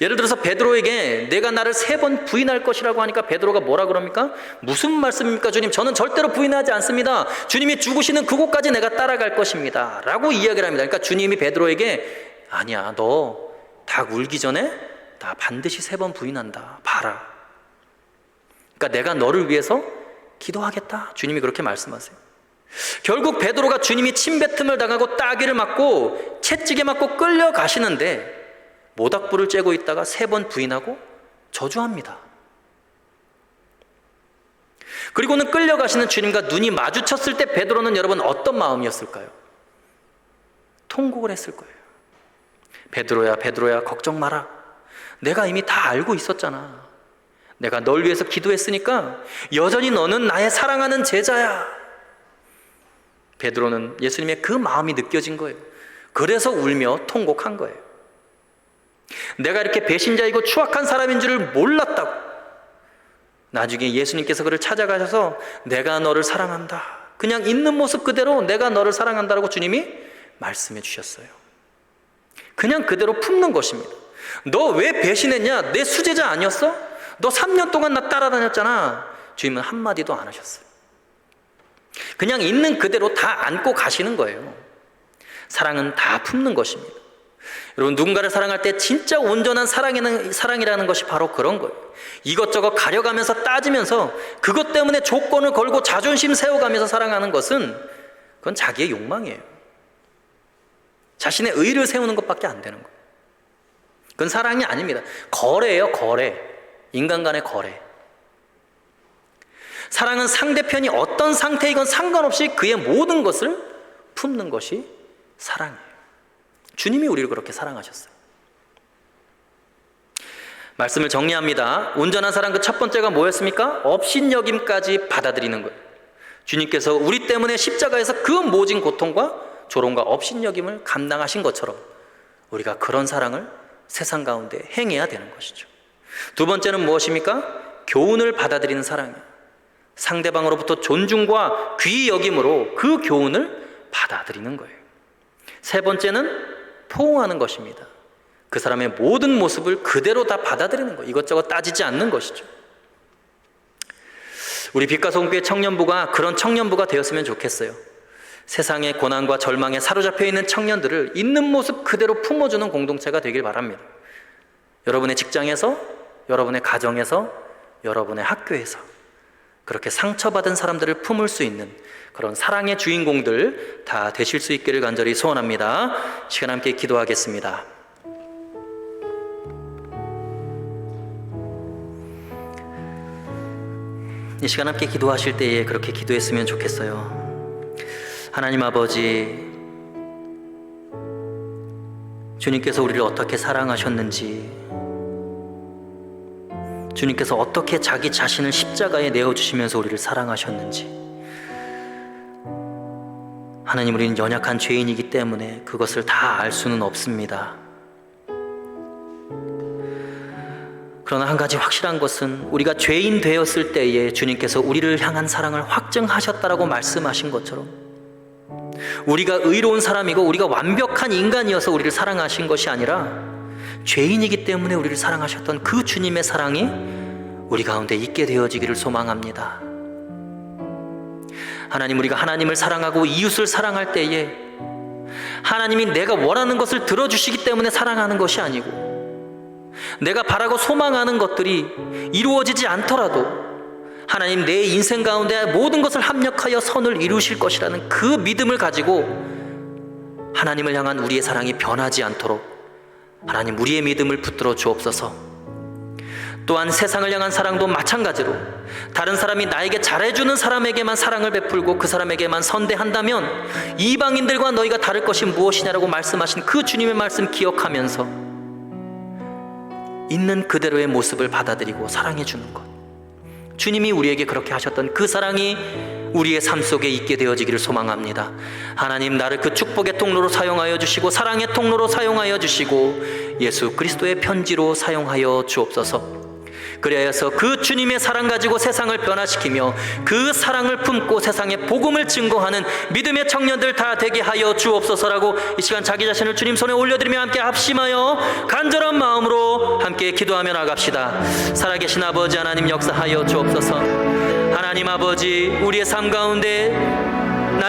예를 들어서 베드로에게 내가 나를 3번 부인할 것이라고 하니까 베드로가 뭐라 그럽니까? 무슨 말씀입니까 주님? 저는 절대로 부인하지 않습니다. 주님이 죽으시는 그곳까지 내가 따라갈 것입니다 라고 이야기를 합니다. 그러니까 주님이 베드로에게 아니야, 너 닭 울기 전에 나 반드시 3번 부인한다, 봐라. 그러니까 내가 너를 위해서 기도하겠다. 주님이 그렇게 말씀하세요. 결국 베드로가 주님이 침뱉음을 당하고 따귀를 맞고 채찍에 맞고 끌려가시는데 모닥불을 쬐고 있다가 3번 부인하고 저주합니다. 그리고는 끌려가시는 주님과 눈이 마주쳤을 때 베드로는 여러분 어떤 마음이었을까요? 통곡을 했을 거예요. 베드로야, 베드로야, 걱정 마라. 내가 이미 다 알고 있었잖아. 내가 널 위해서 기도했으니까 여전히 너는 나의 사랑하는 제자야. 베드로는 예수님의 그 마음이 느껴진 거예요. 그래서 울며 통곡한 거예요. 내가 이렇게 배신자이고 추악한 사람인 줄을 몰랐다고. 나중에 예수님께서 그를 찾아가셔서 내가 너를 사랑한다. 그냥 있는 모습 그대로 내가 너를 사랑한다라고 주님이 말씀해 주셨어요. 그냥 그대로 품는 것입니다. 너 왜 배신했냐? 내 수제자 아니었어? 너 3년 동안 나 따라다녔잖아. 주님은 한마디도 안 하셨어요. 그냥 있는 그대로 다 안고 가시는 거예요. 사랑은 다 품는 것입니다. 여러분, 누군가를 사랑할 때 진짜 온전한 사랑이라는 것이 바로 그런 거예요. 이것저것 가려가면서 따지면서 그것 때문에 조건을 걸고 자존심 세워가면서 사랑하는 것은 그건 자기의 욕망이에요. 자신의 의를 세우는 것밖에 안 되는 거예요. 그건 사랑이 아닙니다. 거래예요, 거래. 인간 간의 거래. 사랑은 상대편이 어떤 상태이건 상관없이 그의 모든 것을 품는 것이 사랑이에요. 주님이 우리를 그렇게 사랑하셨어요. 말씀을 정리합니다. 온전한 사랑 그 첫 번째가 뭐였습니까? 업신여김까지 받아들이는 거예요. 주님께서 우리 때문에 십자가에서 그 모진 고통과 조롱과 업신여김을 감당하신 것처럼 우리가 그런 사랑을 세상 가운데 행해야 되는 것이죠. 두 번째는 무엇입니까? 교훈을 받아들이는 사랑이에요. 상대방으로부터 존중과 귀히 여김으로 그 교훈을 받아들이는 거예요. 세 번째는 포옹하는 것입니다. 그 사람의 모든 모습을 그대로 다 받아들이는 거예요. 이것저것 따지지 않는 것이죠. 우리 빛과 소금교회 청년부가 그런 청년부가 되었으면 좋겠어요. 세상의 고난과 절망에 사로잡혀 있는 청년들을 있는 모습 그대로 품어주는 공동체가 되길 바랍니다. 여러분의 직장에서, 여러분의 가정에서, 여러분의 학교에서 그렇게 상처받은 사람들을 품을 수 있는 그런 사랑의 주인공들 다 되실 수 있기를 간절히 소원합니다. 시간 함께 기도하겠습니다. 이 시간 함께 기도하실 때에 그렇게 기도했으면 좋겠어요. 하나님 아버지, 주님께서 우리를 어떻게 사랑하셨는지, 주님께서 어떻게 자기 자신을 십자가에 내어주시면서 우리를 사랑하셨는지, 하나님, 우리는 연약한 죄인이기 때문에 그것을 다 알 수는 없습니다. 그러나 한 가지 확실한 것은 우리가 죄인 되었을 때에 주님께서 우리를 향한 사랑을 확증하셨다라고 말씀하신 것처럼 우리가 의로운 사람이고 우리가 완벽한 인간이어서 우리를 사랑하신 것이 아니라 죄인이기 때문에 우리를 사랑하셨던 그 주님의 사랑이 우리 가운데 있게 되어지기를 소망합니다. 하나님, 우리가 하나님을 사랑하고 이웃을 사랑할 때에 하나님이 내가 원하는 것을 들어주시기 때문에 사랑하는 것이 아니고 내가 바라고 소망하는 것들이 이루어지지 않더라도 하나님, 내 인생 가운데 모든 것을 합력하여 선을 이루실 것이라는 그 믿음을 가지고 하나님을 향한 우리의 사랑이 변하지 않도록 하나님, 우리의 믿음을 붙들어 주옵소서. 또한 세상을 향한 사랑도 마찬가지로 다른 사람이 나에게 잘해주는 사람에게만 사랑을 베풀고 그 사람에게만 선대한다면 이방인들과 너희가 다를 것이 무엇이냐라고 말씀하신 그 주님의 말씀 기억하면서 있는 그대로의 모습을 받아들이고 사랑해 주는 것, 주님이 우리에게 그렇게 하셨던 그 사랑이 우리의 삶 속에 있게 되어지기를 소망합니다. 하나님, 나를 그 축복의 통로로 사용하여 주시고 사랑의 통로로 사용하여 주시고 예수 그리스도의 편지로 사용하여 주옵소서. 그리하여서 그 주님의 사랑 가지고 세상을 변화시키며 그 사랑을 품고 세상에 복음을 증거하는 믿음의 청년들 다 되게 하여 주옵소서라고 이 시간 자기 자신을 주님 손에 올려드리며 함께 합심하여 간절한 마음으로 함께 기도하며 나갑시다. 살아계신 아버지 하나님, 역사하여 주옵소서. 하나님 아버지, 우리의 삶 가운데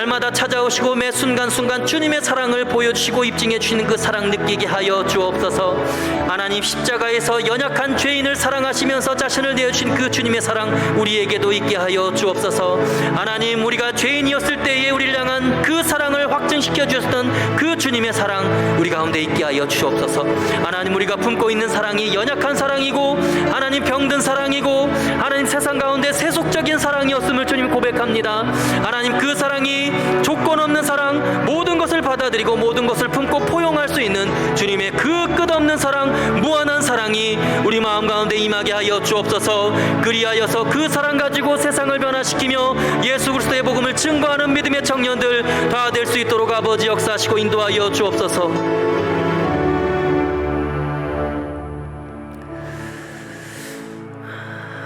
날마다 찾아오시고 매 순간순간 주님의 사랑을 보여주시고 입증해 주시는 그 사랑 느끼게 하여 주옵소서. 하나님, 십자가에서 연약한 죄인을 사랑하시면서 자신을 내어주신 그 주님의 사랑 우리에게도 있게 하여 주옵소서. 하나님, 우리가 죄인이었을 때에 우리를 향한 그 사랑을 확증시켜 주셨던 그 주님의 사랑 우리 가운데 있게 하여 주옵소서. 하나님, 우리가 품고 있는 사랑이 연약한 사랑이고 하나님 병든 사랑이고 하나님 세상 가운데 세속적인 사랑이었음을 주님 고백합니다. 하나님, 그 사랑이 조건 없는 사랑, 모든 것을 받아들이고 모든 것을 품고 포용할 수 있는 주님의 그 끝없는 사랑, 무한한 사랑이 우리 마음 가운데 임하게 하여 주옵소서. 그리하여서 그 사랑 가지고 세상을 변화시키며 예수 그리스도의 복음을 증거하는 믿음의 청년들 다 될 수 있도록 아버지 역사하시고 인도하여 주옵소서.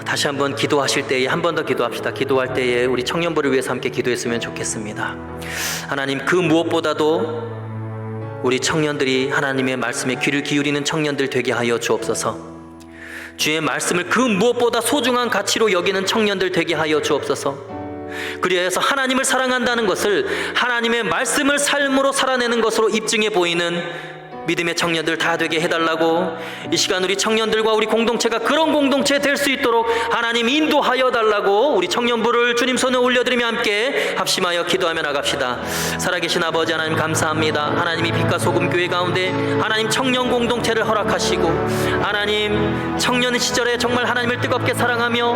다시 한번 기도하실 때에 한 번 더 기도합시다. 기도할 때에 우리 청년부를 위해서 함께 기도했으면 좋겠습니다. 하나님, 그 무엇보다도 우리 청년들이 하나님의 말씀에 귀를 기울이는 청년들 되게 하여 주옵소서. 주의 말씀을 그 무엇보다 소중한 가치로 여기는 청년들 되게 하여 주옵소서. 그리하여서 하나님을 사랑한다는 것을 하나님의 말씀을 삶으로 살아내는 것으로 입증해 보이는 믿음의 청년들 다 되게 해달라고, 이 시간 우리 청년들과 우리 공동체가 그런 공동체 될 수 있도록 하나님 인도하여 달라고 우리 청년부를 주님 손에 올려드리며 함께 합심하여 기도하며 나갑시다. 살아계신 아버지 하나님, 감사합니다. 하나님이 빛과 소금 교회 가운데 하나님 청년 공동체를 허락하시고 하나님 청년 시절에 정말 하나님을 뜨겁게 사랑하며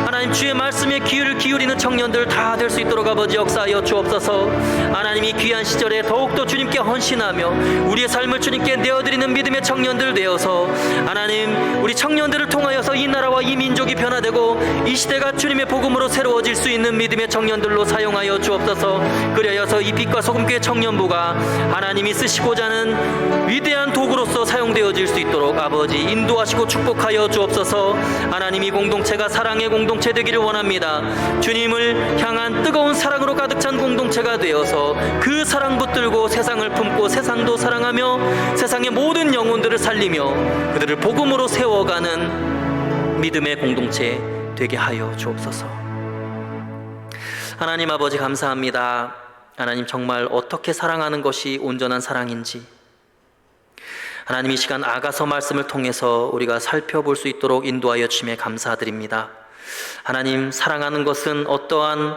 하나님 주의 말씀에 귀를 기울이는 청년들 다 될 수 있도록 아버지 역사하여 주옵소서. 하나님이 귀한 시절에 더욱더 주님께 헌신하며 우리의 삶을 주님께 내어드리는 믿음의 청년들 되어서 하나님 우리 청년들을 통하여서 이 나라와 이 민족이 변화되고 이 시대가 주님의 복음으로 새로워질 수 있는 믿음의 청년들로 사용하여 주옵소서. 그리하여서 이 빛과 소금교회 청년부가 하나님이 쓰시고자 하는 위대한 도구로서 사용되어질 수 있도록 아버지 인도하시고 축복하여 주옵소서. 하나님, 이 공동체가 사랑의 공동체 되기를 원합니다. 주님을 향한 뜨거운 사랑으로 가득 찬 공동체가 되어서 그 사랑 붙들고 세상을 품고 세상도 사랑하며 세상의 모든 영혼들을 살리며 그들을 복음으로 세워가는 믿음의 공동체 되게 하여 주옵소서. 하나님 아버지, 감사합니다. 하나님, 정말 어떻게 사랑하는 것이 온전한 사랑인지 하나님 이 시간 아가서 말씀을 통해서 우리가 살펴볼 수 있도록 인도하여 주심에 감사드립니다. 하나님, 사랑하는 것은 어떠한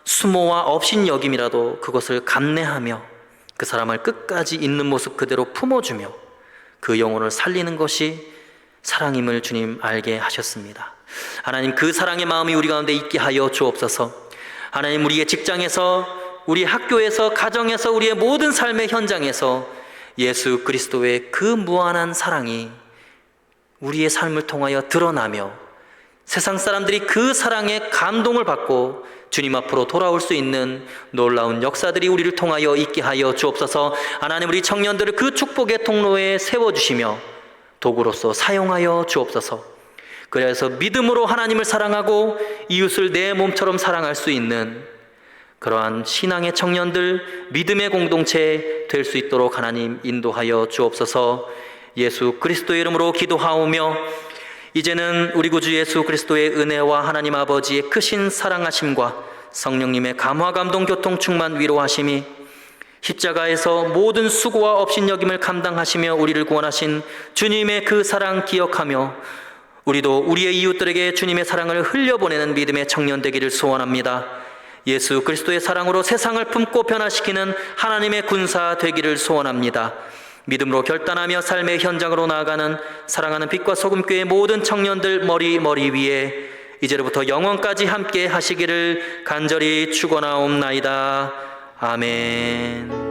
수모와 업신여김이라도 그것을 감내하며 그 사람을 끝까지 있는 모습 그대로 품어주며 그 영혼을 살리는 것이 사랑임을 주님 알게 하셨습니다. 하나님, 그 사랑의 마음이 우리 가운데 있게 하여 주옵소서. 하나님, 우리의 직장에서, 우리 학교에서, 가정에서, 우리의 모든 삶의 현장에서 예수 그리스도의 그 무한한 사랑이 우리의 삶을 통하여 드러나며 세상 사람들이 그 사랑에 감동을 받고 주님 앞으로 돌아올 수 있는 놀라운 역사들이 우리를 통하여 있게 하여 주옵소서. 하나님, 우리 청년들을 그 축복의 통로에 세워주시며 도구로서 사용하여 주옵소서. 그래서 믿음으로 하나님을 사랑하고 이웃을 내 몸처럼 사랑할 수 있는 그러한 신앙의 청년들, 믿음의 공동체 될 수 있도록 하나님 인도하여 주옵소서. 예수 그리스도의 이름으로 기도하오며 이제는 우리 구주 예수 그리스도의 은혜와 하나님 아버지의 크신 사랑하심과 성령님의 감화 감동 교통 충만 위로하심이 십자가에서 모든 수고와 업신여김을 감당하시며 우리를 구원하신 주님의 그 사랑 기억하며 우리도 우리의 이웃들에게 주님의 사랑을 흘려보내는 믿음의 청년 되기를 소원합니다. 예수 그리스도의 사랑으로 세상을 품고 변화시키는 하나님의 군사 되기를 소원합니다. 믿음으로 결단하며 삶의 현장으로 나아가는 사랑하는 빛과 소금교회의 모든 청년들 머리 위에 이제로부터 영원까지 함께 하시기를 간절히 축원하옵나이다. 아멘.